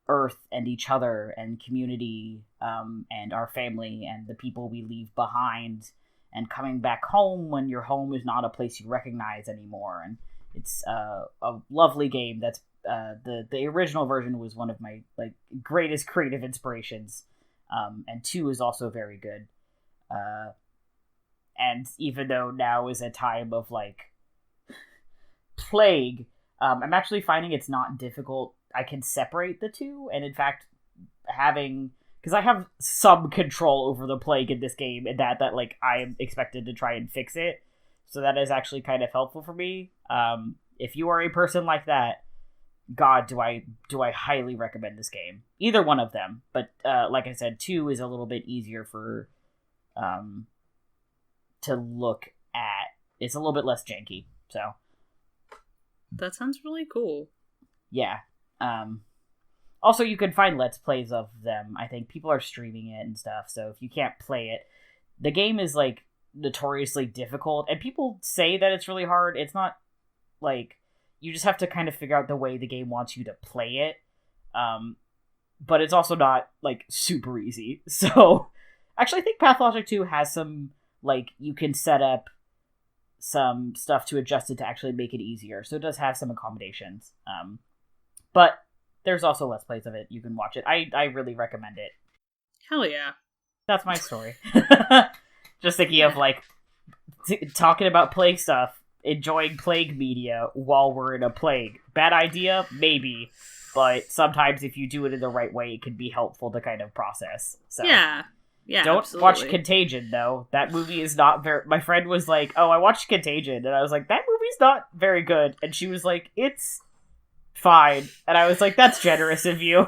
Earth and each other and community, and our family and the people we leave behind, and coming back home when your home is not a place you recognize anymore. And it's a lovely game. That's the original version was one of my like greatest creative inspirations, and 2 is also very good. And even though now is a time of like plague, I'm actually finding it's not difficult. I can separate the 2, and in fact, because I have some control over the plague in this game, and that like I am expected to try and fix it, so that is actually kind of helpful for me. If you are a person like that, God, do I highly recommend this game. Either one of them, but like I said, 2 is a little bit easier for to look at. It's a little bit less janky, so that sounds really cool. Yeah. Also, you can find Let's Plays of them. I think people are streaming it and stuff, so if you can't play it, the game is, like, notoriously difficult, and people say that it's really hard. It's not, like, you just have to kind of figure out the way the game wants you to play it, but it's also not, like, super easy. So, actually, I think Pathologic 2 has some, like, you can set up some stuff to adjust it to actually make it easier, so it does have some accommodations. But there's also Let's Plays of it. You can watch it. I really recommend it. Hell yeah. That's my story. Just thinking of, like, talking about plague stuff, enjoying plague media while we're in a plague. Bad idea? Maybe. But sometimes if you do it in the right way, it can be helpful to kind of process. So yeah, don't absolutely. watch Contagion, though. That movie is not very... My friend was like, oh, I watched Contagion. And I was like, that movie's not very good. And she was like, it's fine. And I was like, that's generous of you.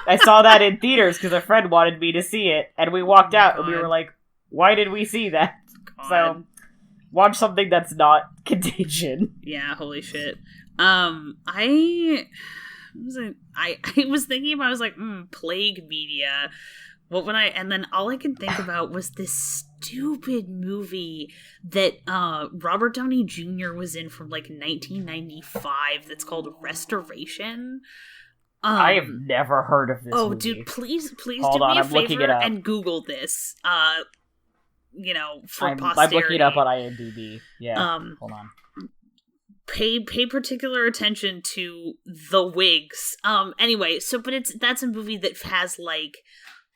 I saw that in theaters because a friend wanted me to see it. And we walked out and we were like, why did we see that? God. So, watch something that's not Contagion. Yeah, holy shit. I was thinking about, I was like, plague media. What would and then all I could think about was this stupid movie that Robert Downey Jr. was in from like 1995 that's called Restoration. I have never heard of this movie. Dude, please Hold do on, me a I'm looking it favor up. and Google this. For I'm posterity. looking it up on IMDb. Yeah, hold on. Pay particular attention to the wigs. Anyway, but that's a movie that has like,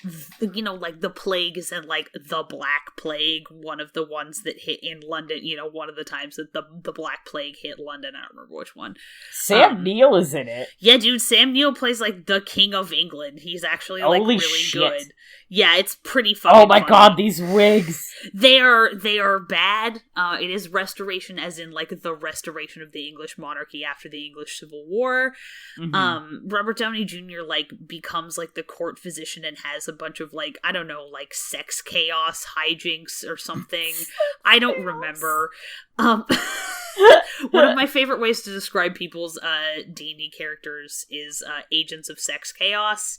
like the plague is in like the Black Plague, one of the ones that hit in London, one of the times that the Black Plague hit London. I don't remember which one. Sam Neill is in it. Yeah, dude, Sam Neill plays like the King of England. He's actually like Holy really shit. good. Yeah, it's pretty fucking Oh my funny. god, these wigs. They are bad. It is restoration as in like the restoration of the English monarchy after the English Civil War. Mm-hmm. Robert Downey Jr. like becomes like the court physician and has a bunch of like, I don't know, like sex chaos hijinks or something. I don't remember. One of my favorite ways to describe people's D&D characters is agents of sex chaos.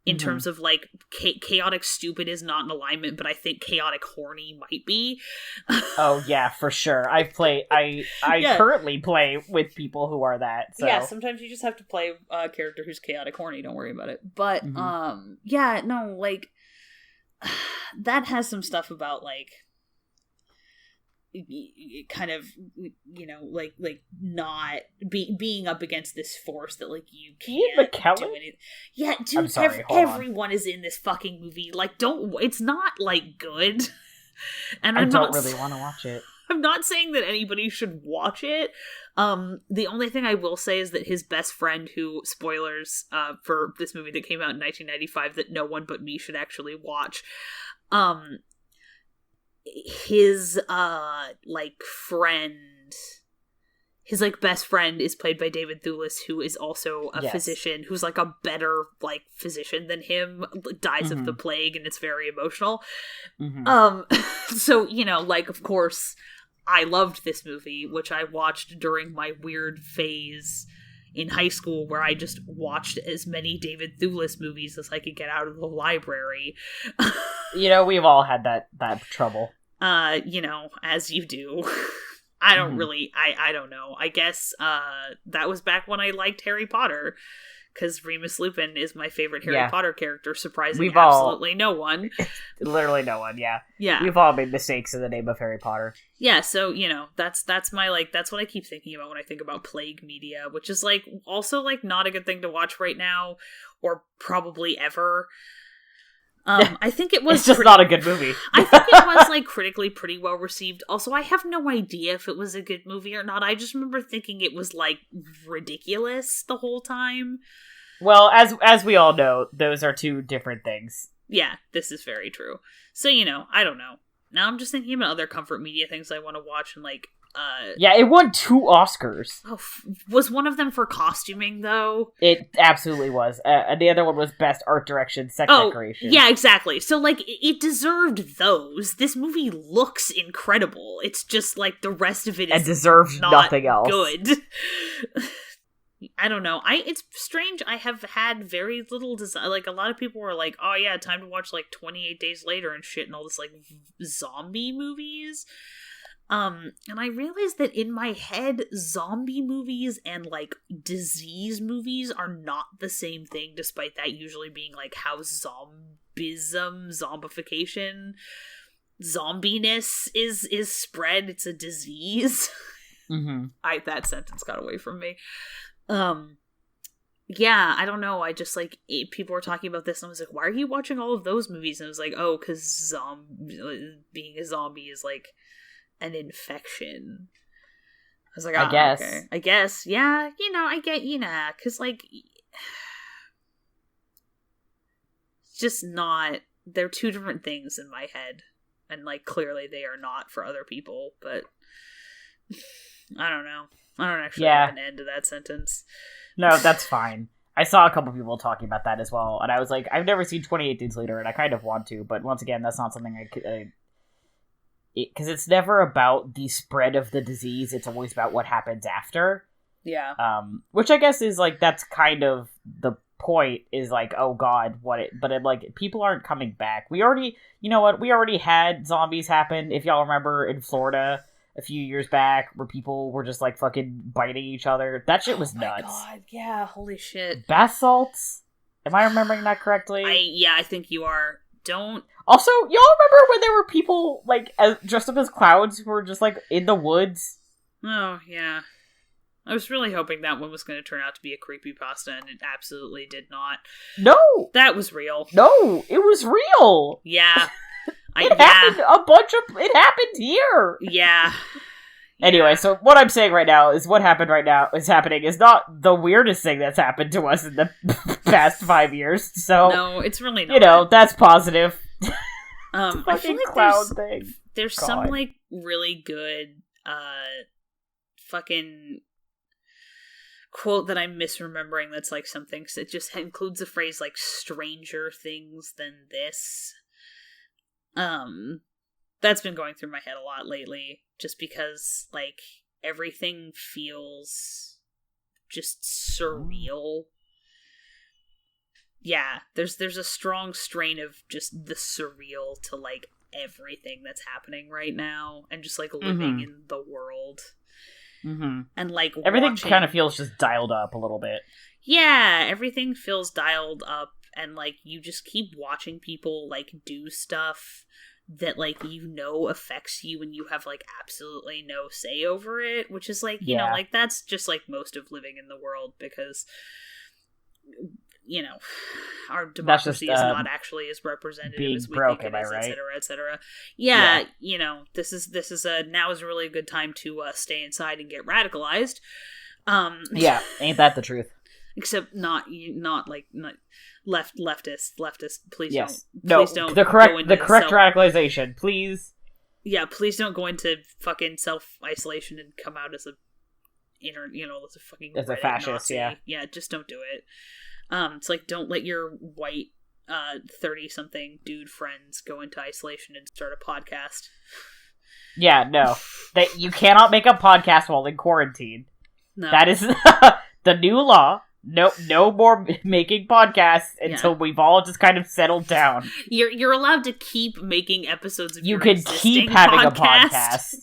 In terms of, like, chaotic stupid is not in alignment, but I think chaotic horny might be. Oh, yeah, for sure. I currently play with people who are that, so. Yeah, sometimes you just have to play a character who's chaotic horny, don't worry about it. But, that has some stuff about, like, kind of, like not being up against this force that like you can't do anything. Yeah, dude, I'm sorry, everyone is in this fucking movie. Like, it's not like good. And I don't really want to watch it. I'm not saying that anybody should watch it. The only thing I will say is that his best friend, who, spoilers for this movie that came out in 1995 that no one but me should actually watch, his best friend is played by David Thewlis, who is also a physician, who's like a better like physician than him, dies of the plague, and it's very emotional. So of course I loved this movie, which I watched during my weird phase in high school where I just watched as many David Thewlis movies as I could get out of the library. We've all had that trouble. As you do. I don't really, I don't know. I guess, that was back when I liked Harry Potter, because Remus Lupin is my favorite Harry Potter character, surprising absolutely no one. Literally no one, yeah. Yeah. We've all made mistakes in the name of Harry Potter. Yeah, so, that's my, like, that's what I keep thinking about when I think about plague media, which is, like, also, like, not a good thing to watch right now, or probably ever. I think it was... It's just not a good movie. I think it was, like, critically pretty well received. Also, I have no idea if it was a good movie or not. I just remember thinking it was, like, ridiculous the whole time. Well, as we all know, those are two different things. Yeah, this is very true. So, I don't know. Now I'm just thinking about other comfort media things I want to watch and, like, yeah, it won 2 Oscars. Oh, was one of them for costuming, though? It absolutely was. And the other one was Best Art Direction, Set Decoration. Yeah, exactly. So, like, it deserved those. This movie looks incredible. It's just, like, the rest of it is and deserved not nothing else. Good. I don't know. It's strange. I have had very little desire. Like, a lot of people were like, oh, yeah, time to watch, like, 28 Days Later and shit and all this, like, zombie movies. And I realized that in my head, zombie movies and, like, disease movies are not the same thing, despite that usually being, like, how zombification, zombiness is spread. It's a disease. That sentence got away from me. Yeah, I don't know. I just, like, people were talking about this, and I was like, why are you watching all of those movies? And I was like, oh, because being a zombie is, like, an infection. I was like, oh, I guess. Okay. I guess, yeah, I get, because, like, it's just not, they're two different things in my head, and, like, clearly they are not for other people, but I don't know. I don't actually have an end to that sentence. No, that's fine. I saw a couple people talking about that as well, and I was like, I've never seen 28 Days Later, and I kind of want to, but once again, that's not something I could... Because it's never about the spread of the disease, it's always about what happens after. Yeah. Which I guess is, like, that's kind of the point, is, like, oh god, but like, people aren't coming back. We already, we already had zombies happen, if y'all remember, in Florida, a few years back where people were just, like, fucking biting each other. That shit was nuts. Oh my god, yeah, holy shit. Bath salts? Am I remembering that correctly? I think you are. Don't... Also, y'all remember when there were people, like, dressed up as clowns who were just, like, in the woods? Oh, yeah. I was really hoping that one was going to turn out to be a creepypasta, and it absolutely did not. No! That was real. No! It was real! Yeah. It happened here! Yeah. Anyway, so what I'm saying right now is what happened right now is happening is not the weirdest thing that's happened to us in the past 5 years, so... No, it's really not. You know, that's positive. I fucking feel like clown thing. There's some, like, really good, fucking quote that I'm misremembering that's, like, something, so it just includes the phrase, like, stranger things than this. That's been going through my head a lot lately, just because, like, everything feels just surreal. Yeah, there's a strong strain of just the surreal to, like, everything that's happening right now, and just, like, living in the world. Mm-hmm. And, like, everything kind of feels just dialed up a little bit. Yeah, everything feels dialed up, and, like, you just keep watching people, like, do stuff that, like, you know affects you and you have, like, absolutely no say over it, which is, like, you know, like, that's just, like, most of living in the world, because, you know, our democracy is not actually as representative as we think it is, etc., etc. Yeah, you know, this is now is really a good time to stay inside and get radicalized. Yeah, ain't that the truth? Except not leftist. Please don't. The correct radicalization, please. Yeah, please don't go into fucking self-isolation and come out as a fucking fascist. Nazi. Yeah, just don't do it. It's like, don't let your white 30-something dude friends go into isolation and start a podcast. Yeah, no, you cannot make a podcast while in quarantine. No, that is the new law. No more making podcasts until we've all just kind of settled down. You're allowed to keep making episodes of you can keep having a podcast.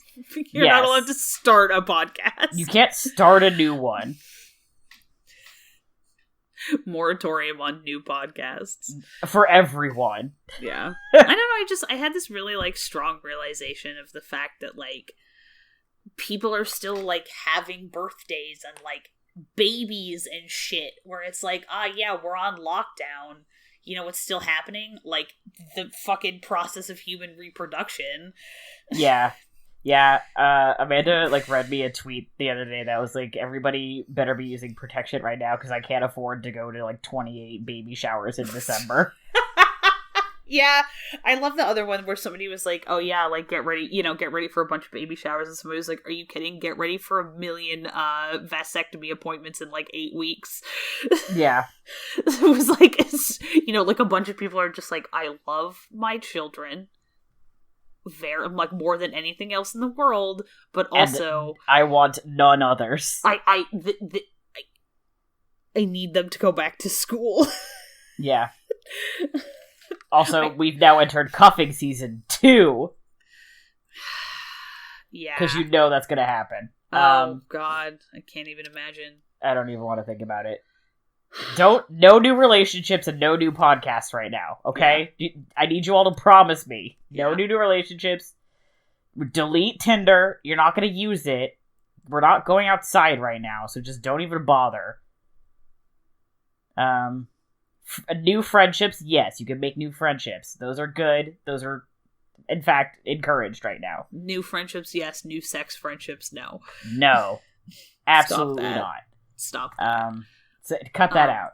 You're not allowed to start a podcast. You can't start a new one. Moratorium on new podcasts for everyone. Yeah. I don't know, I had this really, like, strong realization of the fact that, like, people are still, like, having birthdays and, like, babies and shit, where it's like, yeah, we're on lockdown, you know what's still happening? Like, the fucking process of human reproduction. Yeah. Amanda, like, read me a tweet the other day that was like, everybody better be using protection right now because I can't afford to go to, like, 28 baby showers in December. Yeah, I love the other one where somebody was like, oh yeah, like, get ready for a bunch of baby showers, and somebody was like, are you kidding? Get ready for 1 million vasectomy appointments in, like, 8 weeks. Yeah. It was like, like, a bunch of people are just like, I love my children like, more than anything else in the world, but also I want none others. I need them to go back to school. Yeah. Also, we've now entered cuffing season 2. Yeah. Because you know that's going to happen. Oh, God. I can't even imagine. I don't even want to think about it. No new relationships and no new podcasts right now, okay? Yeah. I need you all to promise me. No new relationships. Delete Tinder. You're not going to use it. We're not going outside right now, so just don't even bother. New friendships, yes, you can make new friendships. Those are good. Those are, in fact, encouraged right now. New friendships, yes. New sex friendships, no. No. Absolutely not. Stop that. So cut that out.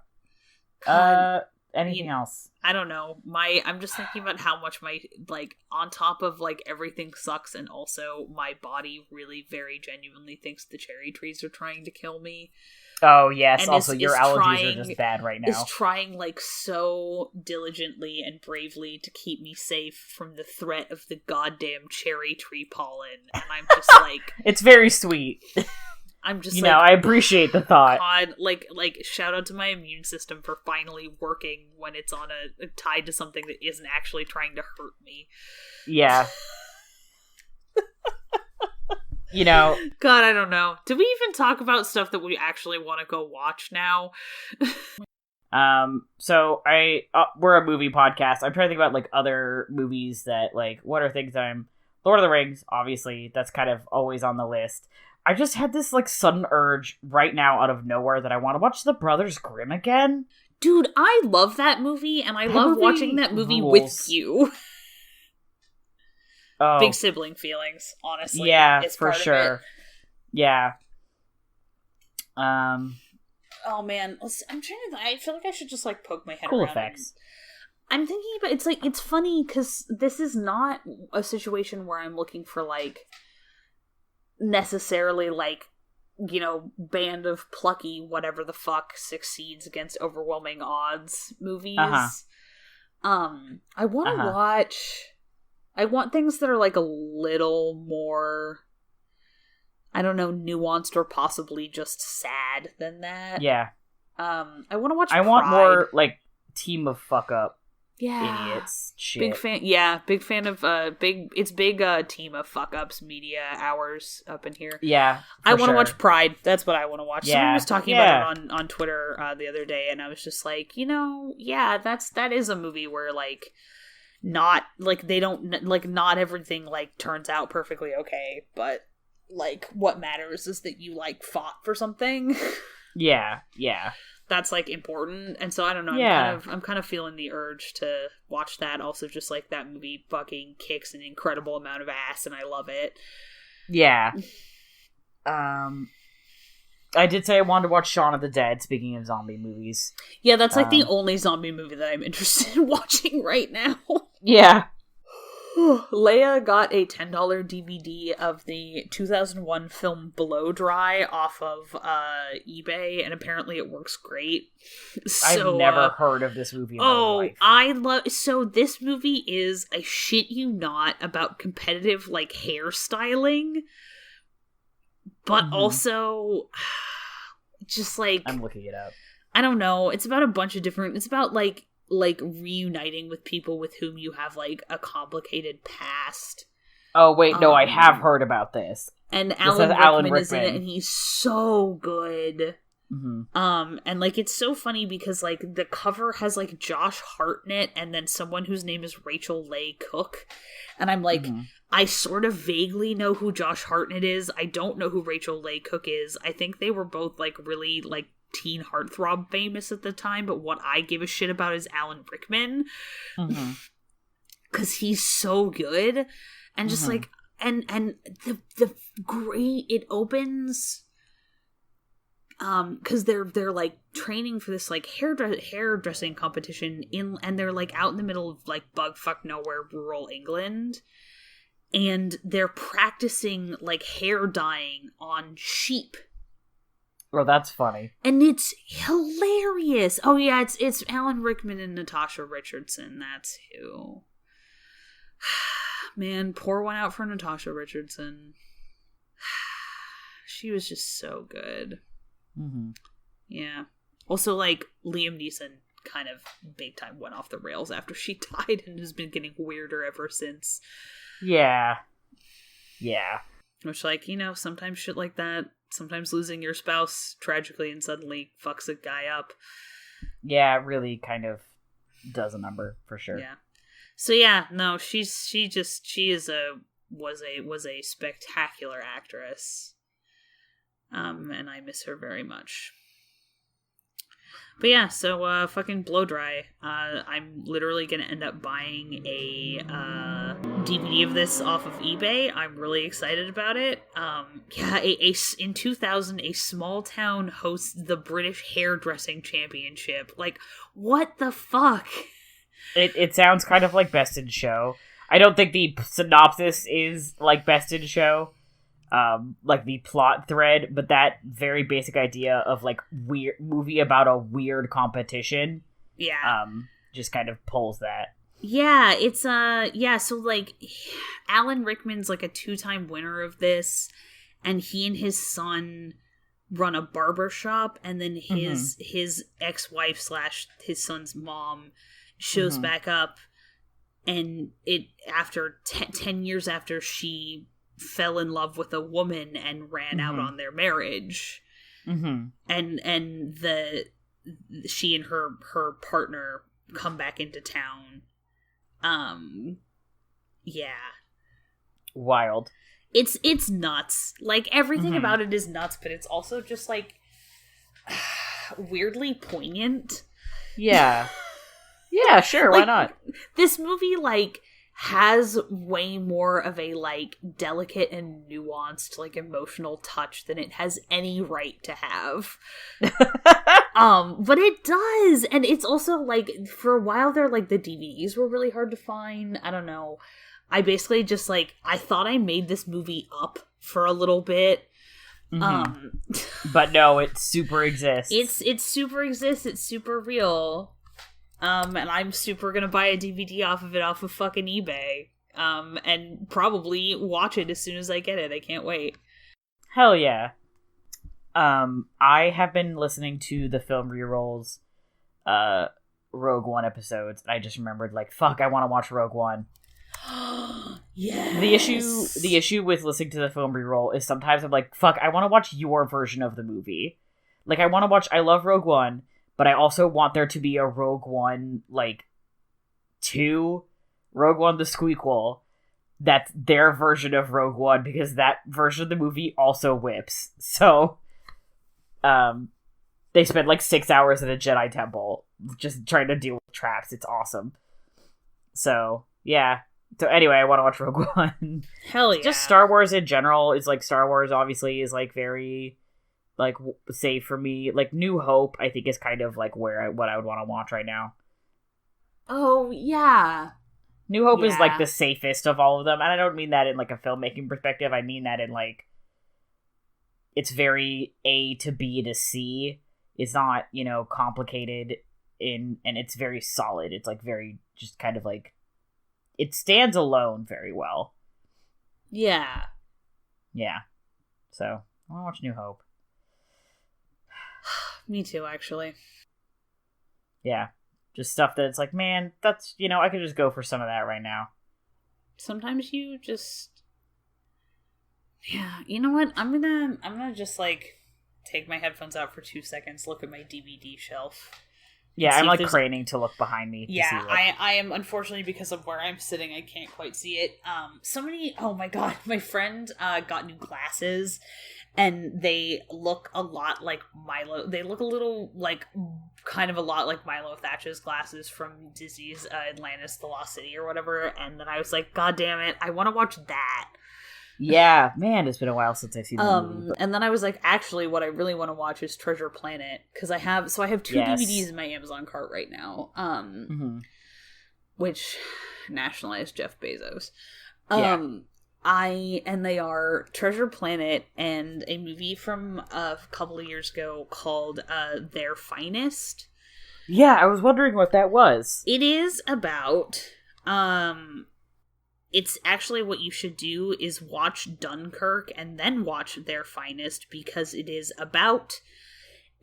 Anything else? I don't know. I'm just thinking about how much like, on top of, like, everything sucks, and also my body really very genuinely thinks the cherry trees are trying to kill me. Oh, yes. And also, your allergies are just bad right now. Is trying, like, so diligently and bravely to keep me safe from the threat of the goddamn cherry tree pollen. And I'm just like... It's very sweet. I'm just I appreciate the thought. God, like, shout out to my immune system for finally working when it's on tied to something that isn't actually trying to hurt me. Yeah. you know. God, I don't know. Did we even talk about stuff that we actually want to go watch now? So we're a movie podcast. I'm trying to think about like other movies that like what are things that Lord of the Rings, obviously, that's kind of always on the list. I just had this like sudden urge right now out of nowhere that I want to watch The Brothers Grimm again. Dude, I love that movie, and I love watching that movie with you. Oh. Big sibling feelings, honestly. Yeah, is for sure. Yeah. Oh man, I'm trying to. I feel like I should just like poke my head cool around. Effects. I'm thinking about it's funny because this is not a situation where I'm looking for like necessarily like, you know, band of plucky whatever the fuck succeeds against overwhelming odds movies. I want to watch. I want things that are like a little more, I don't know, nuanced or possibly just sad than that. Yeah. I want to watch. I want more like team of fuck up. Yeah. Idiots. Shit. Big fan. Yeah, big fan of big team of fuck ups media hours up in here. Yeah. I want to watch Pride. That's what I want to watch. Yeah. Someone was talking about it on Twitter the other day, and I was just like, you know, yeah, that is a movie where like not like they don't like not everything like turns out perfectly okay, but like what matters is that you like fought for something. Yeah. Yeah. That's like important, and so I don't know. Yeah. I'm kind of feeling the urge to watch that. Also, just like that movie fucking kicks an incredible amount of ass, and I love it. Yeah. I did say I wanted to watch Shaun of the Dead. Speaking of zombie movies, yeah, that's like the only zombie movie that I'm interested in watching right now. Yeah. Leia got a $10 DVD of the 2001 film Blow Dry off of eBay, and apparently it works great. So, I've never heard of this movie in my life. I love... So this movie is, I shit you not, about competitive, like, hairstyling, but also just, like... I'm looking it up. I don't know. It's about a bunch of different... It's about, like reuniting with people with whom you have like a complicated past. Oh wait, no, I have heard about this. And Alan Rickman is in it, and he's so good. Mm-hmm. And like it's so funny because like the cover has like Josh Hartnett and then someone whose name is Rachel Leigh Cook, and I'm like, I sort of vaguely know who Josh Hartnett is. I don't know who Rachel Leigh Cook is. I think they were both like really like teen heartthrob famous at the time, but what I give a shit about is Alan Rickman, because he's so good, and just like and the great it opens, because they're like training for this like hairdressing competition and they're like out in the middle of like bugfuck nowhere rural England, and they're practicing like hair dyeing on sheep. Well, that's funny. And it's hilarious. Oh yeah, it's Alan Rickman and Natasha Richardson. That's who. Man, pour one out for Natasha Richardson. She was just so good. Yeah. Also, like, Liam Neeson kind of big time went off the rails after she died and has been getting weirder ever since. Yeah. Yeah. Which, like, you know, sometimes shit like that. Sometimes losing your spouse tragically and suddenly fucks a guy up. Yeah, it really kind of does a number for sure. Yeah. So yeah, no, was a spectacular actress. And I miss her very much. But yeah, so fucking Blow Dry. I'm literally gonna end up buying a DVD of this off of eBay. I'm really excited about it. In 2000, a small town hosts the British Hairdressing Championship. Like, what the fuck? It sounds kind of like Best in Show. I don't think the synopsis is like Best in Show. Like the plot thread, but that very basic idea of like weird movie about a weird competition, just kind of pulls that. Yeah, it's so like Alan Rickman's like a 2-time winner of this, and he and his son run a barber shop, and then his ex-wife / his son's mom shows back up, and it after 10 years after she fell in love with a woman and ran out on their marriage. And she and her partner come back into town. Wild. It's nuts. Like, everything about it is nuts, but it's also just, like, weirdly poignant. Yeah. Yeah, sure, like, why not? This movie, like, has way more of a, like, delicate and nuanced, like, emotional touch than it has any right to have. But it does, and it's also, like, for a while there, like, the DVDs were really hard to find. I don't know. I basically just, like, I thought I made this movie up for a little bit. But no, it super exists. It super exists. It's super real. And I'm super gonna buy a DVD off of fucking eBay. And probably watch it as soon as I get it. I can't wait. Hell yeah. I have been listening to the film rerolls, Rogue One episodes, and I just remembered, like, fuck, I want to watch Rogue One. Yes. The issue with listening to the film reroll is sometimes I'm like, fuck, I want to watch your version of the movie. Like, I love Rogue One, but I also want there to be a Rogue One, like, 2, Rogue One the Squeakquel, that's their version of Rogue One, because that version of the movie also whips. So, they spend, like, 6 hours at a Jedi temple, just trying to deal with traps. It's awesome. So, yeah. So anyway, I want to watch Rogue One. Hell yeah. Just Star Wars in general is, like, Star Wars obviously is, like, very, like, safe for me. Like, New Hope, I think, is kind of, like, what I would want to watch right now. Oh, yeah. New Hope is, like, the safest of all of them. And I don't mean that in, like, a filmmaking perspective. I mean that in, like, it's very A to B to C. It's not, you know, complicated and it's very solid. It's, like, very, just kind of, like, it stands alone very well. Yeah. Yeah. So, I want to watch New Hope. Me too, actually. Yeah. Just stuff that it's like, man, that's, you know, I could just go for some of that right now. Sometimes you just... Yeah, you know what? I'm gonna just, like, take my headphones out for 2 seconds, look at my DVD shelf. Yeah, I'm, like, craning to look behind me. Yeah, I am, unfortunately, because of where I'm sitting, I can't quite see it. Oh my god, my friend got new glasses, and they look a lot like Milo. They look a little, like, kind of a lot like Milo Thatcher's glasses from Disney's Atlantis, the Lost City, or whatever, and then I was like, god damn it, I want to watch that. Yeah, man, it's been a while since I've seen the movie. And then I was like, actually, what I really want to watch is Treasure Planet, because I have 2 DVDs in my Amazon cart right now, which nationalized Jeff Bezos. And they are Treasure Planet and a movie from a couple of years ago called Their Finest. Yeah, I was wondering what that was. It is about, it's actually what you should do is watch Dunkirk and then watch Their Finest, because it is about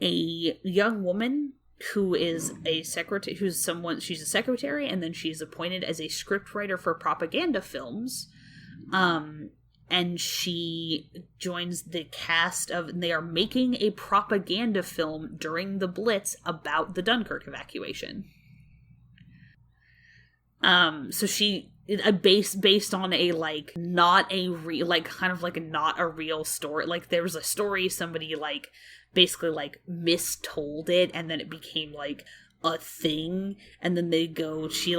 a young woman who is a secretary, she's a secretary, and then she's appointed as a scriptwriter for propaganda films. And she joins the cast of, and they are making a propaganda film during the Blitz about the Dunkirk evacuation. So she, based on a, like, not a real, like, kind of like a not a real story. Like, there was a story, somebody, like, basically, like, mistold it, and then it became, like, a thing, and then she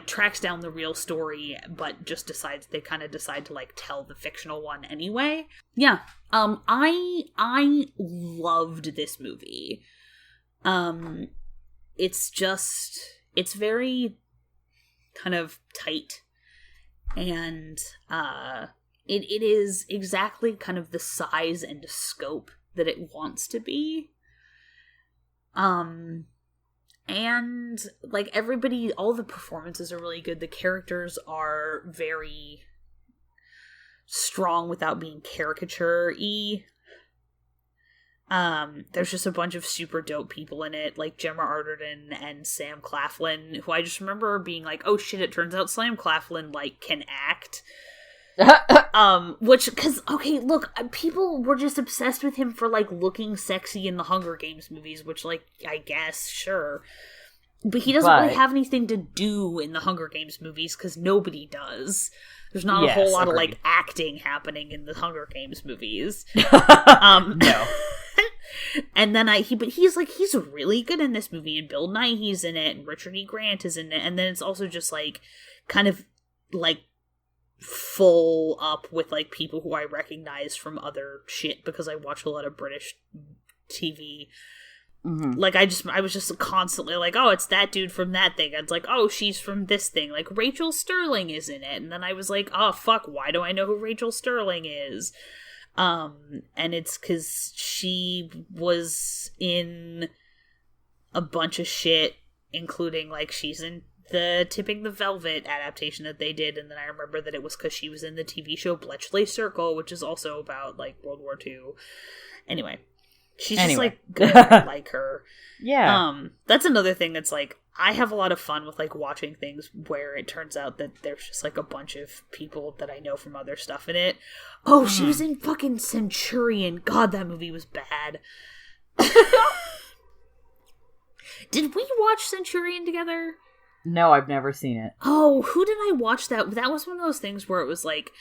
tracks down the real story, but just they kind of decide to, like, tell the fictional one anyway. Yeah. I loved this movie. It's very kind of tight, and it is exactly kind of the size and scope that it wants to be. And, like, everybody, all the performances are really good. The characters are very strong without being caricature-y. There's just a bunch of super dope people in it, like Gemma Arterton and Sam Claflin, who I just remember being like, oh shit, it turns out Sam Claflin, like, can act. Which, because, okay, look, people were just obsessed with him for, like, looking sexy in the Hunger Games movies, which, like, I guess, sure. But he doesn't really have anything to do in the Hunger Games movies, because nobody does. There's not a whole lot of, like, acting happening in the Hunger Games movies. No. And then he's really good in this movie, and Bill Nighy's in it, and Richard E. Grant is in it, and then it's also just, like, kind of, like, full up with, like, people who I recognize from other shit, because I watch a lot of British TV. Mm-hmm. Like, I was just constantly like, oh, it's that dude from that thing. It's like, oh, she's from this thing. Like, Rachel Sterling is in it. And then I was like, oh, fuck, why do I know who Rachel Sterling is? And it's because she was in a bunch of shit, including, like, she's in the Tipping the Velvet adaptation that they did, and then I remember that it was because she was in the TV show Bletchley Circle, which is also about, like, World War II. Anyway. She's just, like, good. I like her. Yeah. That's another thing that's, like, I have a lot of fun with, like, watching things where it turns out that there's just, like, a bunch of people that I know from other stuff in it. Oh, she was in fucking Centurion. God, that movie was bad. Did we watch Centurion together? No, I've never seen it. Oh, who did I watch that? That was one of those things where it was, like,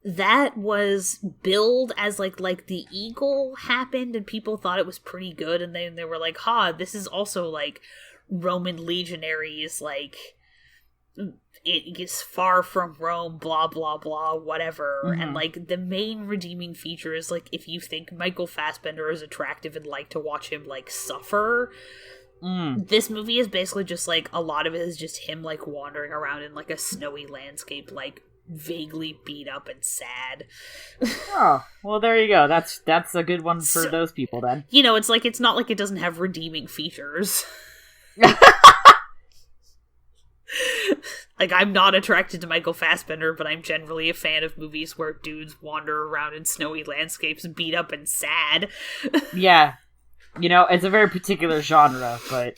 that was billed as like the Eagle happened and people thought it was pretty good, and then they were like, this is also like Roman legionaries, like it is far from Rome, blah blah blah, whatever. Mm-hmm. And like the main redeeming feature is like if you think Michael Fassbender is attractive and like to watch him like suffer, this movie is basically just like a lot of it is just him like wandering around in like a snowy landscape, like vaguely beat up and sad. Oh, well, there you go. That's a good one for those people then. You know, it's like it's not like it doesn't have redeeming features. Like, I'm not attracted to Michael Fassbender, but I'm generally a fan of movies where dudes wander around in snowy landscapes beat up and sad. Yeah. You know, it's a very particular genre, but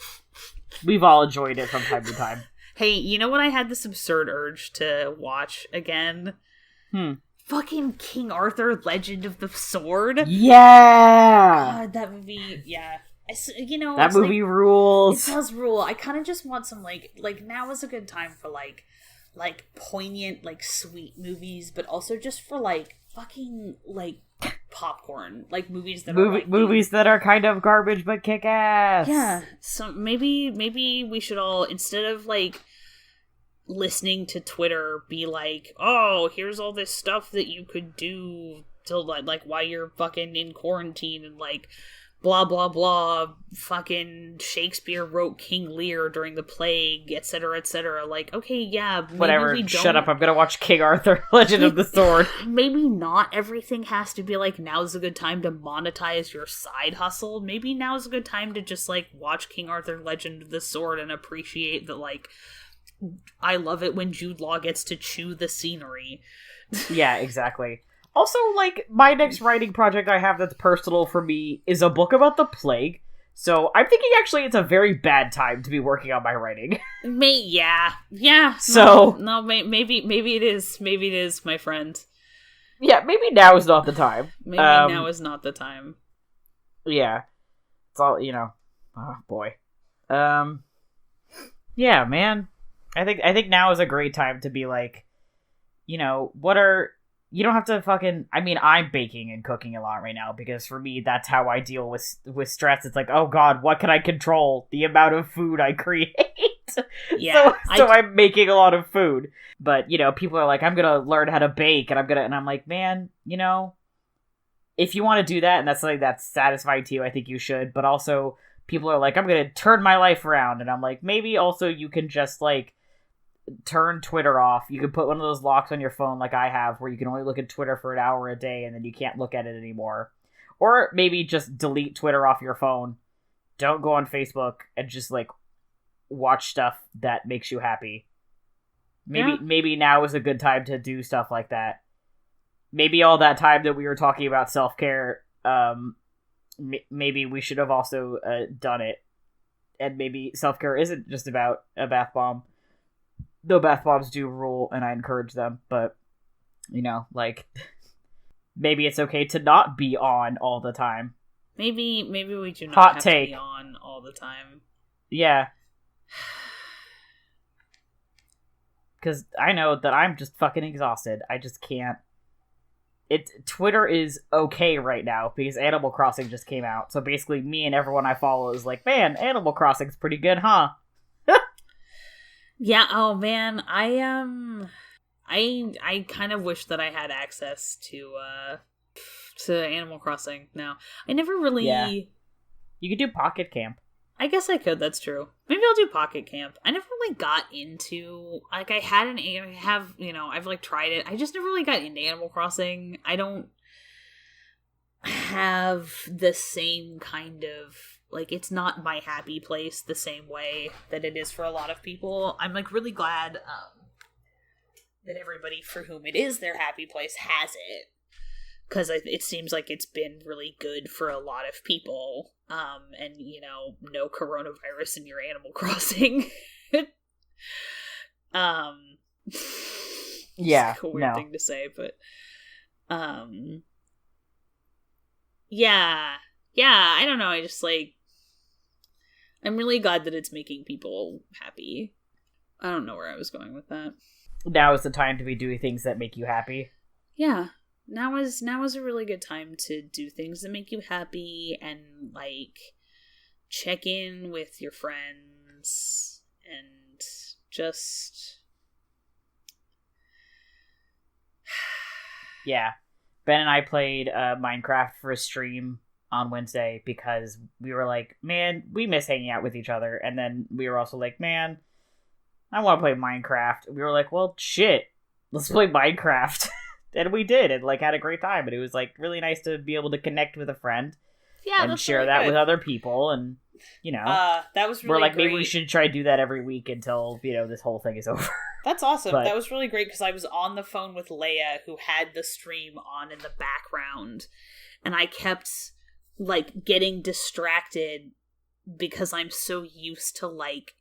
we've all enjoyed it from time to time. Hey, you know what I had this absurd urge to watch again? Fucking King Arthur, Legend of the Sword. Yeah! God, that movie, yeah. You know, that movie like, rules. It does rule. I kind of just want some, like, now is a good time for, like, poignant, like, sweet movies, but also just for, like, fucking, like, popcorn. Like, movies that are, like... Movies that are kind of garbage but kick ass. Yeah. So maybe we should all, instead of, like, listening to Twitter, be like, oh, here's all this stuff that you could do to, like, while you're fucking in quarantine and, like... blah, blah, blah, fucking Shakespeare wrote King Lear during the plague, etc., etc. Like, okay, yeah, maybe whatever, we don't... shut up, I'm gonna watch King Arthur, Legend of the Sword. Maybe not everything has to be, like, now's a good time to monetize your side hustle. Maybe now's a good time to just, like, watch King Arthur, Legend of the Sword and appreciate that, like, I love it when Jude Law gets to chew the scenery. Yeah, exactly. Also, like, my next writing project I have that's personal for me is a book about the plague. So I'm thinking actually it's a very bad time to be working on my writing. Yeah. So no, maybe it is. Maybe it is, my friend. Yeah, maybe now is not the time. Maybe now is not the time. Yeah, it's all, you know. Oh boy. Yeah, man. I think now is a great time to be like, you know, you don't have to fucking... I mean, I'm baking and cooking a lot right now, because for me, that's how I deal with stress. It's like, oh god, what can I control? The amount of food I create. Yeah. So I'm making a lot of food. But, you know, people are like, I'm gonna learn how to bake, and I'm like, man, you know, if you want to do that, and that's something that's satisfying to you, I think you should. But also, people are like, I'm gonna turn my life around, and I'm like, maybe also you can just, like, turn Twitter off. You can put one of those locks on your phone like I have where you can only look at Twitter for an hour a day and then you can't look at it anymore. Or maybe just delete Twitter off your phone. Don't go on Facebook and just like watch stuff that makes you happy. Maybe now is a good time to do stuff like that. Maybe all that time that we were talking about self-care, maybe we should have also done it. And maybe self-care isn't just about a bath bomb. Though bath bombs do rule, and I encourage them, but You know, like, maybe it's okay to not be on all the time. Maybe we do not Hot have take. to be on all the time. Yeah. Because I know that I'm just fucking exhausted. I just can't. Twitter is okay right now because Animal Crossing just came out. So basically, me and everyone I follow is like, man, Animal Crossing's pretty good, huh? Yeah. Oh man, I kind of wish that I had access to Animal Crossing now. I never really. Yeah. You could do Pocket Camp. I guess I could. That's true. Maybe I'll do Pocket Camp. I never really got into like I've like tried it. I just never really got into Animal Crossing. I don't have the same kind of like it's not my happy place the same way that it is for a lot of people. I'm like really glad that everybody for whom it is their happy place has it. Because it seems like it's been really good for a lot of people. And, you know, no coronavirus in your Animal Crossing. Yeah, it's like a weird thing to say, but... Yeah, I don't know, I just, like... I'm really glad that it's making people happy. I don't know where I was going with that. Now is the time to be doing things that make you happy. Yeah. Now is a really good time to do things that make you happy and like check in with your friends and just Yeah. Ben and I played Minecraft for a stream on Wednesday because we were like, man, we miss hanging out with each other. And then we were also like, man, I want to play Minecraft. We were like, well, shit, let's play Minecraft. And we did, and like had a great time. And it was like really nice to be able to connect with a friend, and share really that good. with other people. And you know, that was really we're like great. maybe we should try to do that every week until this whole thing is over. That's awesome. But, that was really great because I was on the phone with Leia, who had the stream on in the background, and I kept like getting distracted because I'm so used to like.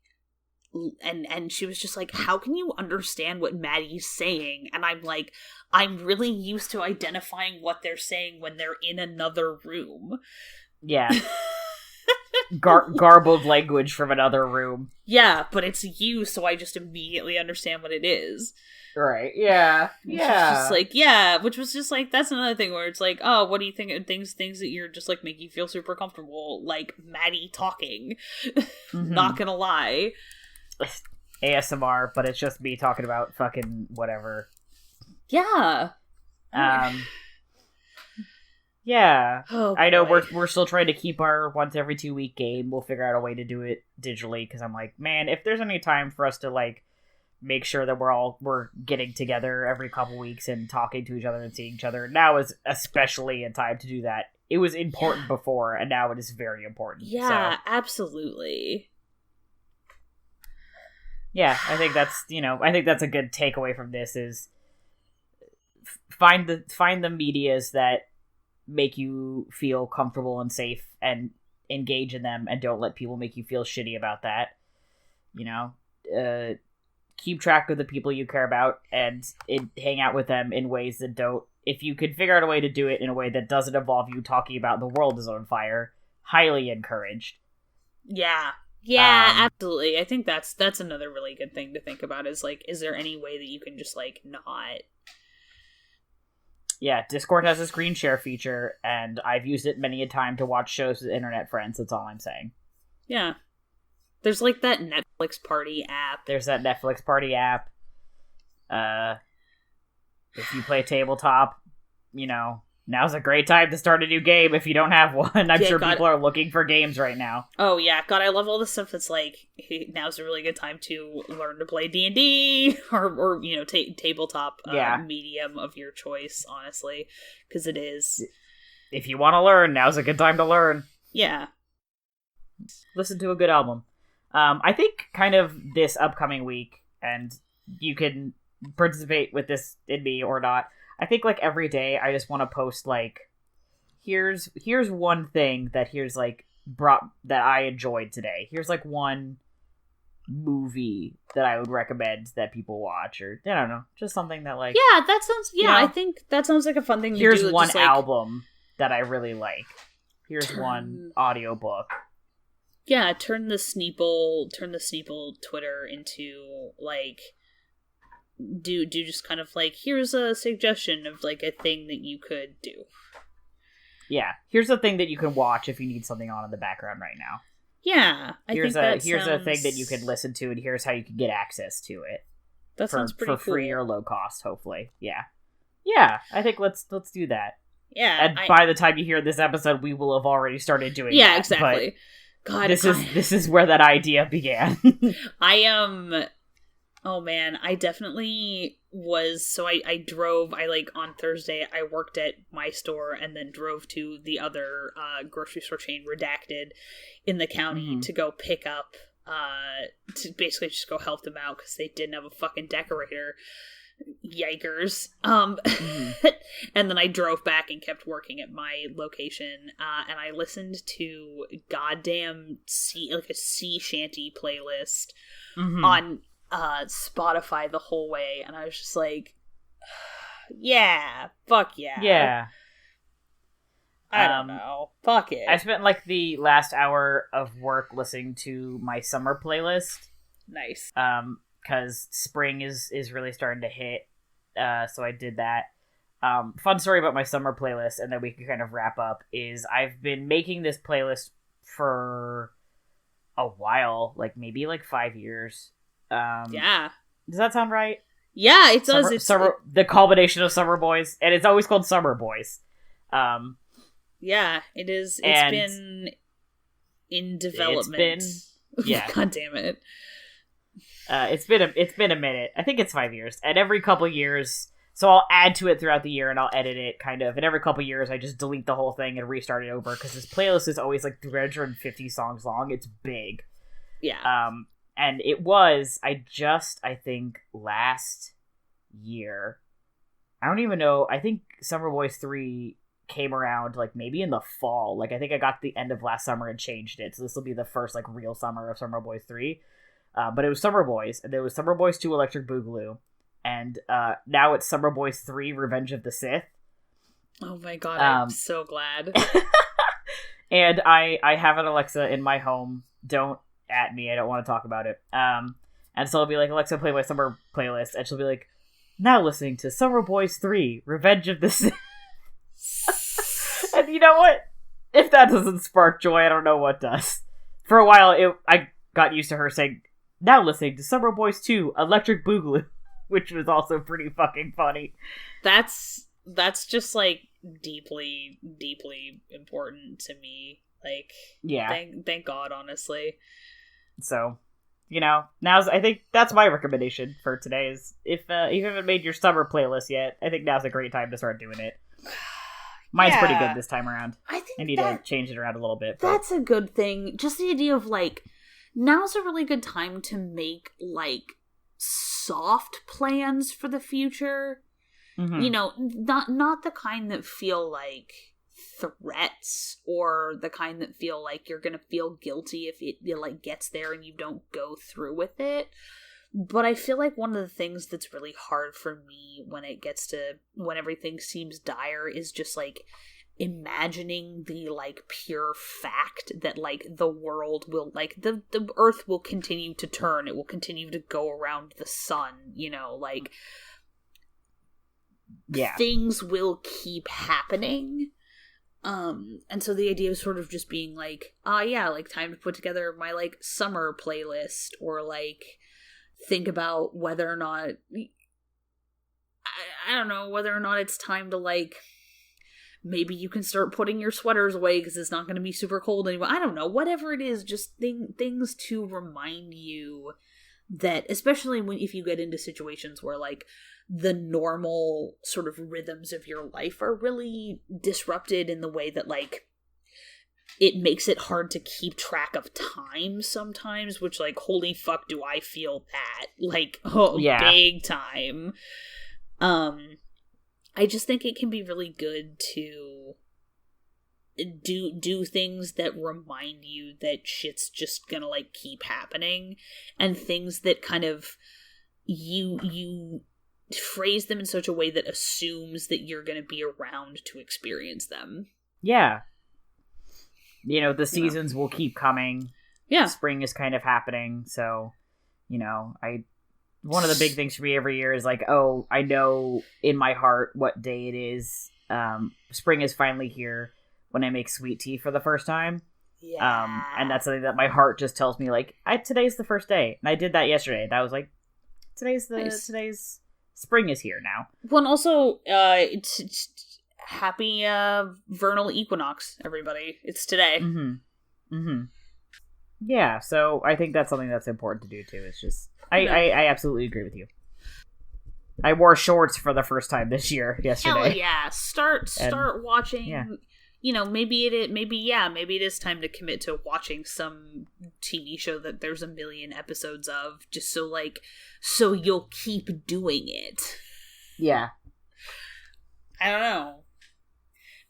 And she was just like, how can you understand what Maddie's saying? And I'm like, I'm really used to identifying what they're saying when they're in another room. Yeah. Garbled language from another room. Yeah, but it's you, so I just immediately understand what it is. Right, yeah. Just like, yeah, which was just like, that's another thing where it's like, oh, what do you think of things that you're just like make you feel super comfortable, like Maddie talking. Mm-hmm. Not gonna lie. ASMR, but it's just me talking about fucking whatever. Yeah. Yeah. Oh, I know boy. we're still trying to keep our once every 2 week game. We'll figure out a way to do it digitally because I'm like, man, if there's any time for us to like make sure that we're getting together every couple weeks and talking to each other and seeing each other, now is especially a time to do that. It was important before, and now it is very important. Yeah, so. absolutely. Yeah, I think that's a good takeaway from this is find the medias that make you feel comfortable and safe and engage in them, and don't let people make you feel shitty about that. You know, keep track of the people you care about and hang out with them in ways that don't. If you could figure out a way to do it in a way that doesn't involve you talking about the world is on fire, highly encouraged. Yeah. Yeah, absolutely. I think that's another really good thing to think about is like, is there any way that you can just like not? Yeah, Discord has a screen share feature, and I've used it many a time to watch shows with internet friends. That's all I'm saying. Yeah. There's like that Netflix party app. If you play tabletop, you know, now's a great time to start a new game if you don't have one. I'm sure people are looking for games right now. Oh, yeah. God, I love all the stuff that's like, hey, now's a really good time to learn to play D&D or you know, tabletop medium of your choice, honestly. Because it is. If you want to learn, now's a good time to learn. Yeah. Listen to a good album. I think kind of this upcoming week, and you can participate with this in me or not, I think like every day I just want to post like here's one thing that that I enjoyed today. Here's like one movie that I would recommend that people watch, or I don't know, just something that like that sounds I think that sounds like a fun thing to do. Here's one album that I really like. Here's one audiobook. Yeah, turn the Sneople Twitter into like do just kind of like, here's a suggestion of like a thing that you could do. Yeah, here's a thing that you can watch if you need something on in the background right now. Yeah, here's a thing that you can listen to, and here's how you can get access to it. That sounds pretty cool. For free or low cost, hopefully. Yeah. I think let's do that. Yeah, and by the time you hear this episode, we will have already started doing. Yeah, that, exactly. God, this is where that idea began. Oh man, I definitely was. So I drove. On Thursday, I worked at my store and then drove to the other grocery store chain, Redacted, in the county to go pick up, to basically just go help them out because they didn't have a fucking decorator. Yikers. And then I drove back and kept working at my location, and I listened to goddamn a sea shanty playlist on Spotify the whole way, and I was just like, yeah, fuck yeah. Yeah. I don't know. Fuck it. I spent like the last hour of work listening to my summer playlist. Nice. Because spring is really starting to hit, so I did that. Fun story about my summer playlist, and then we can kind of wrap up, is I've been making this playlist for a while, like maybe like 5 years. Yeah. Does that sound right? Yeah, it does. The culmination of Summer Boys, and it's always called Summer Boys. Yeah, it is. It's been in development. Yeah. God damn it. It's been a minute. I think it's 5 years, and every couple years, so I'll add to it throughout the year, and I'll edit it kind of. And every couple years, I just delete the whole thing and restart it over because this playlist is always like 350 songs long. It's big. Yeah. And it was, I think last year, I don't even know, I think Summer Boys 3 came around, like, maybe in the fall. Like, I think I got the end of last summer and changed it, so this will be the first, like, real summer of Summer Boys 3. But it was Summer Boys, and there was Summer Boys 2 Electric Boogaloo, and now it's Summer Boys 3 Revenge of the Sith. Oh my god, I'm so glad. And I have an Alexa in my home. Don't at me, I don't want to talk about it. And so I'll be like, Alexa, play my summer playlist, and she'll be like, now listening to Summer Boys 3 Revenge of the Sith. And you know what? If that doesn't spark joy, I don't know what does. For a while, I got used to her saying, now listening to Summer Boys 2 Electric Boogaloo, which was also pretty fucking funny. That's just like deeply, deeply important to me. Like, yeah, thank God, honestly. So, I think that's my recommendation for today, is if you haven't made your summer playlist yet, I think now's a great time to start doing it. Mine's pretty good this time around. I need to change it around a little bit. That's a good thing. Just the idea of, like, now's a really good time to make, like, soft plans for the future. Mm-hmm. Not the kind that feel like threats, or the kind that feel like you're gonna feel guilty if it like gets there and you don't go through with it. But I feel like one of the things that's really hard for me when everything seems dire is just like imagining the like pure fact that like the world will, like, the earth will continue to turn, it will continue to go around the sun, like, yeah, things will keep happening. And so the idea of sort of just being like, like, time to put together my, like, summer playlist, or, like, think about whether or not, I don't know, whether or not it's time to, like, maybe you can start putting your sweaters away because it's not going to be super cold anymore. I don't know, whatever it is, just things to remind you that, especially if you get into situations where, like, the normal sort of rhythms of your life are really disrupted in the way that, like, it makes it hard to keep track of time sometimes, which, like, holy fuck do I feel that, like, yeah, big time. I just think it can be really good to do things that remind you that shit's just gonna, like, keep happening, and things that kind of you phrase them in such a way that assumes that you're gonna be around to experience them. Yeah. You know, the seasons will keep coming. Yeah. Spring is kind of happening, so, you know, one of the big things for me every year is like, oh, I know in my heart what day it is. Spring is finally here when I make sweet tea for the first time. Yeah. And that's something that my heart just tells me, like, today's the first day. And I did that yesterday. That was like, today's spring is here now. Well, and also, it's happy vernal equinox, everybody. It's today. Mm-hmm. Mm-hmm. Yeah, so I think that's something that's important to do, too. It's just, I absolutely agree with you. I wore shorts for the first time this year, yesterday. Hell yeah. Start watching, you know, maybe it is time to commit to watching some TV show that there's a million episodes of, just so you'll keep doing it. Yeah. I don't know.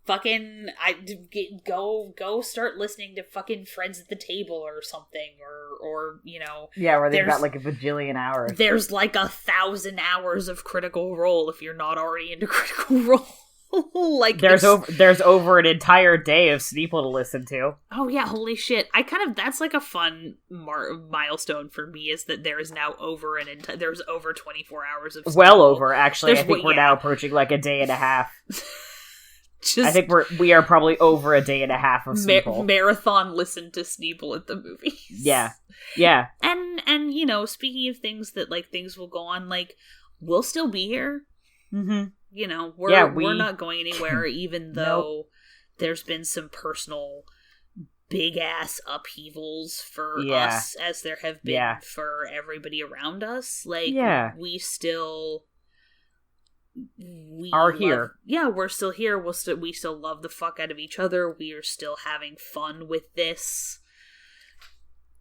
Fucking, go start listening to fucking Friends at the Table or something, or you know. Yeah, where they've got like a bajillion hours. There's like 1,000 hours of Critical Role if you're not already into Critical Role. Like there's over an entire day of Sneople to listen to. Oh yeah, holy shit! That's like a fun milestone for me, is that there is now there's over 24 hours of Sneople. Well over, actually. I think we're now approaching like a day and a half. I think we are probably over a day and a half of Sneople. Marathon listen to Sneople at the movies. Yeah. Yeah. And you know, speaking of things that, like, things will go on, like, we'll still be here. Mm-hmm. You know, we're not going anywhere, even though there's been some personal big ass upheavals for us, as there have been for everybody around us. Like, we still are here. Yeah, we're still here. We still love the fuck out of each other. We are still having fun with this.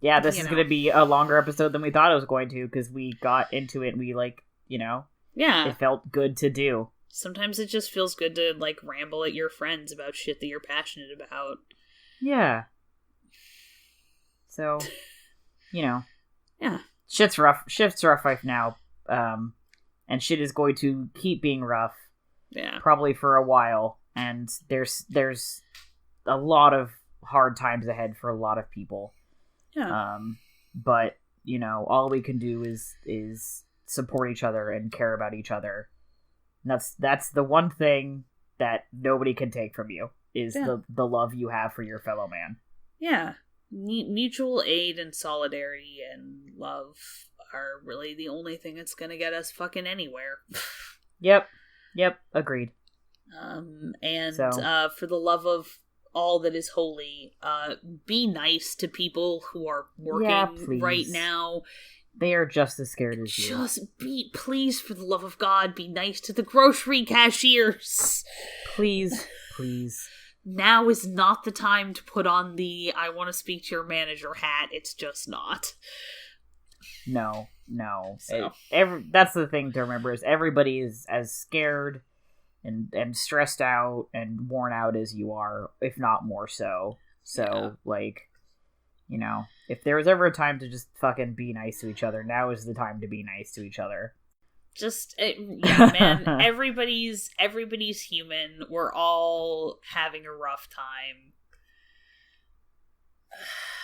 Yeah, this is going to be a longer episode than we thought it was going to, because we got into it and we, like, you know, it felt good to do. Sometimes it just feels good to, like, ramble at your friends about shit that you're passionate about. Yeah. So, you know. Yeah. Shit's rough right now. And shit is going to keep being rough. Yeah. Probably for a while. And there's a lot of hard times ahead for a lot of people. Yeah. But, you know, all we can do is support each other and care about each other. And that's the one thing that nobody can take from you, is the love you have for your fellow man. Yeah. Mutual aid and solidarity and love are really the only thing that's gonna get us fucking anywhere. Yep. Agreed. And for the love of all that is holy, be nice to people who are working right now. They are just as scared as you. Please, for the love of God, be nice to the grocery cashiers. Please. Now is not the time to put on the I want to speak to your manager hat. It's just not. No. So. That's the thing to remember, is everybody is as scared and stressed out and worn out as you are, if not more so. So, like, you know, if there was ever a time to just fucking be nice to each other, now is the time to be nice to each other. Just, man, everybody's human. We're all having a rough time.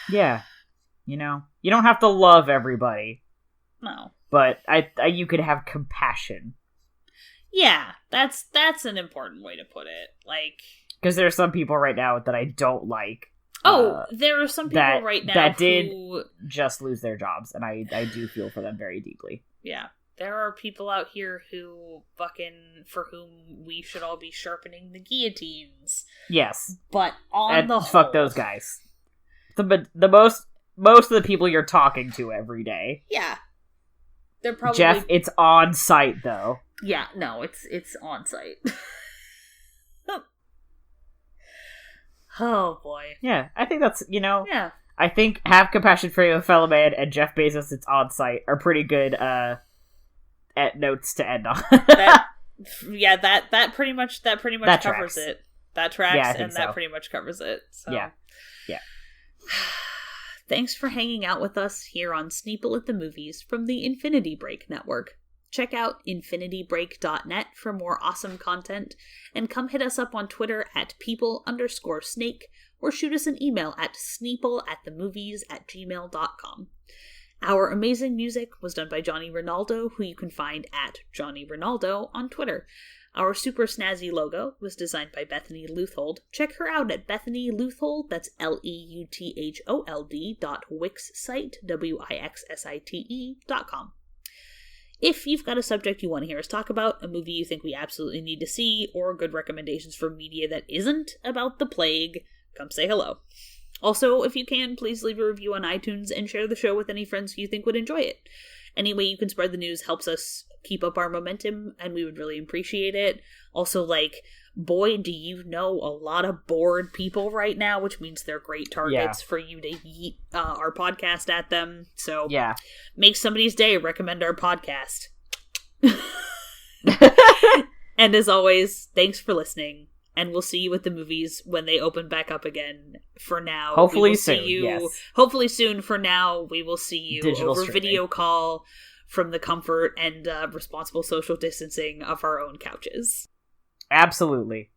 Yeah. You know, you don't have to love everybody. No. But you could have compassion. Yeah, that's an important way to put it. Like, because there are some people right now that I don't like. There are some people right now that did just lose their jobs, and I do feel for them very deeply. Yeah. There are people out here for whom we should all be sharpening the guillotines. Yes. But fuck those guys. Most of the people you're talking to every day. Yeah. They're probably... Jeff, it's on site, though. Yeah, no, it's on site. Oh, boy. Yeah, I think that's, you know... Yeah. I think have compassion for your fellow man and Jeff Bezos, it's on site, are pretty good, at notes to end on. that pretty much covers tracks. it. that tracks, Yeah, and that pretty much covers it. So. Yeah. Thanks for hanging out with us here on Sneople at the Movies from the Infinity Break Network. Check out infinitybreak.net for more awesome content, and come hit us up on Twitter at people_snake, or shoot us an email at sneopleatthemovies@gmail.com. Our amazing music was done by Johnny Ronaldo, who you can find at Johnny Ronaldo on Twitter. Our super snazzy logo was designed by Bethany Leuthold. Check her out at Bethany Leuthold, that's LEUTHOLD.wixsite, WIXSITE.com. If you've got a subject you want to hear us talk about, a movie you think we absolutely need to see, or good recommendations for media that isn't about the plague, come say hello. Also, if you can, please leave a review on iTunes and share the show with any friends who you think would enjoy it. Any way you can spread the news helps us keep up our momentum, and we would really appreciate it. Also, boy, do you know a lot of bored people right now, which means they're great targets for you to yeet our podcast at them. So, make somebody's day, recommend our podcast. And as always, thanks for listening. And we'll see you at the movies when they open back up again. For now, hopefully soon. Hopefully soon. For now, we will see you Digital over streaming. video call from the comfort and responsible social distancing of our own couches. Absolutely.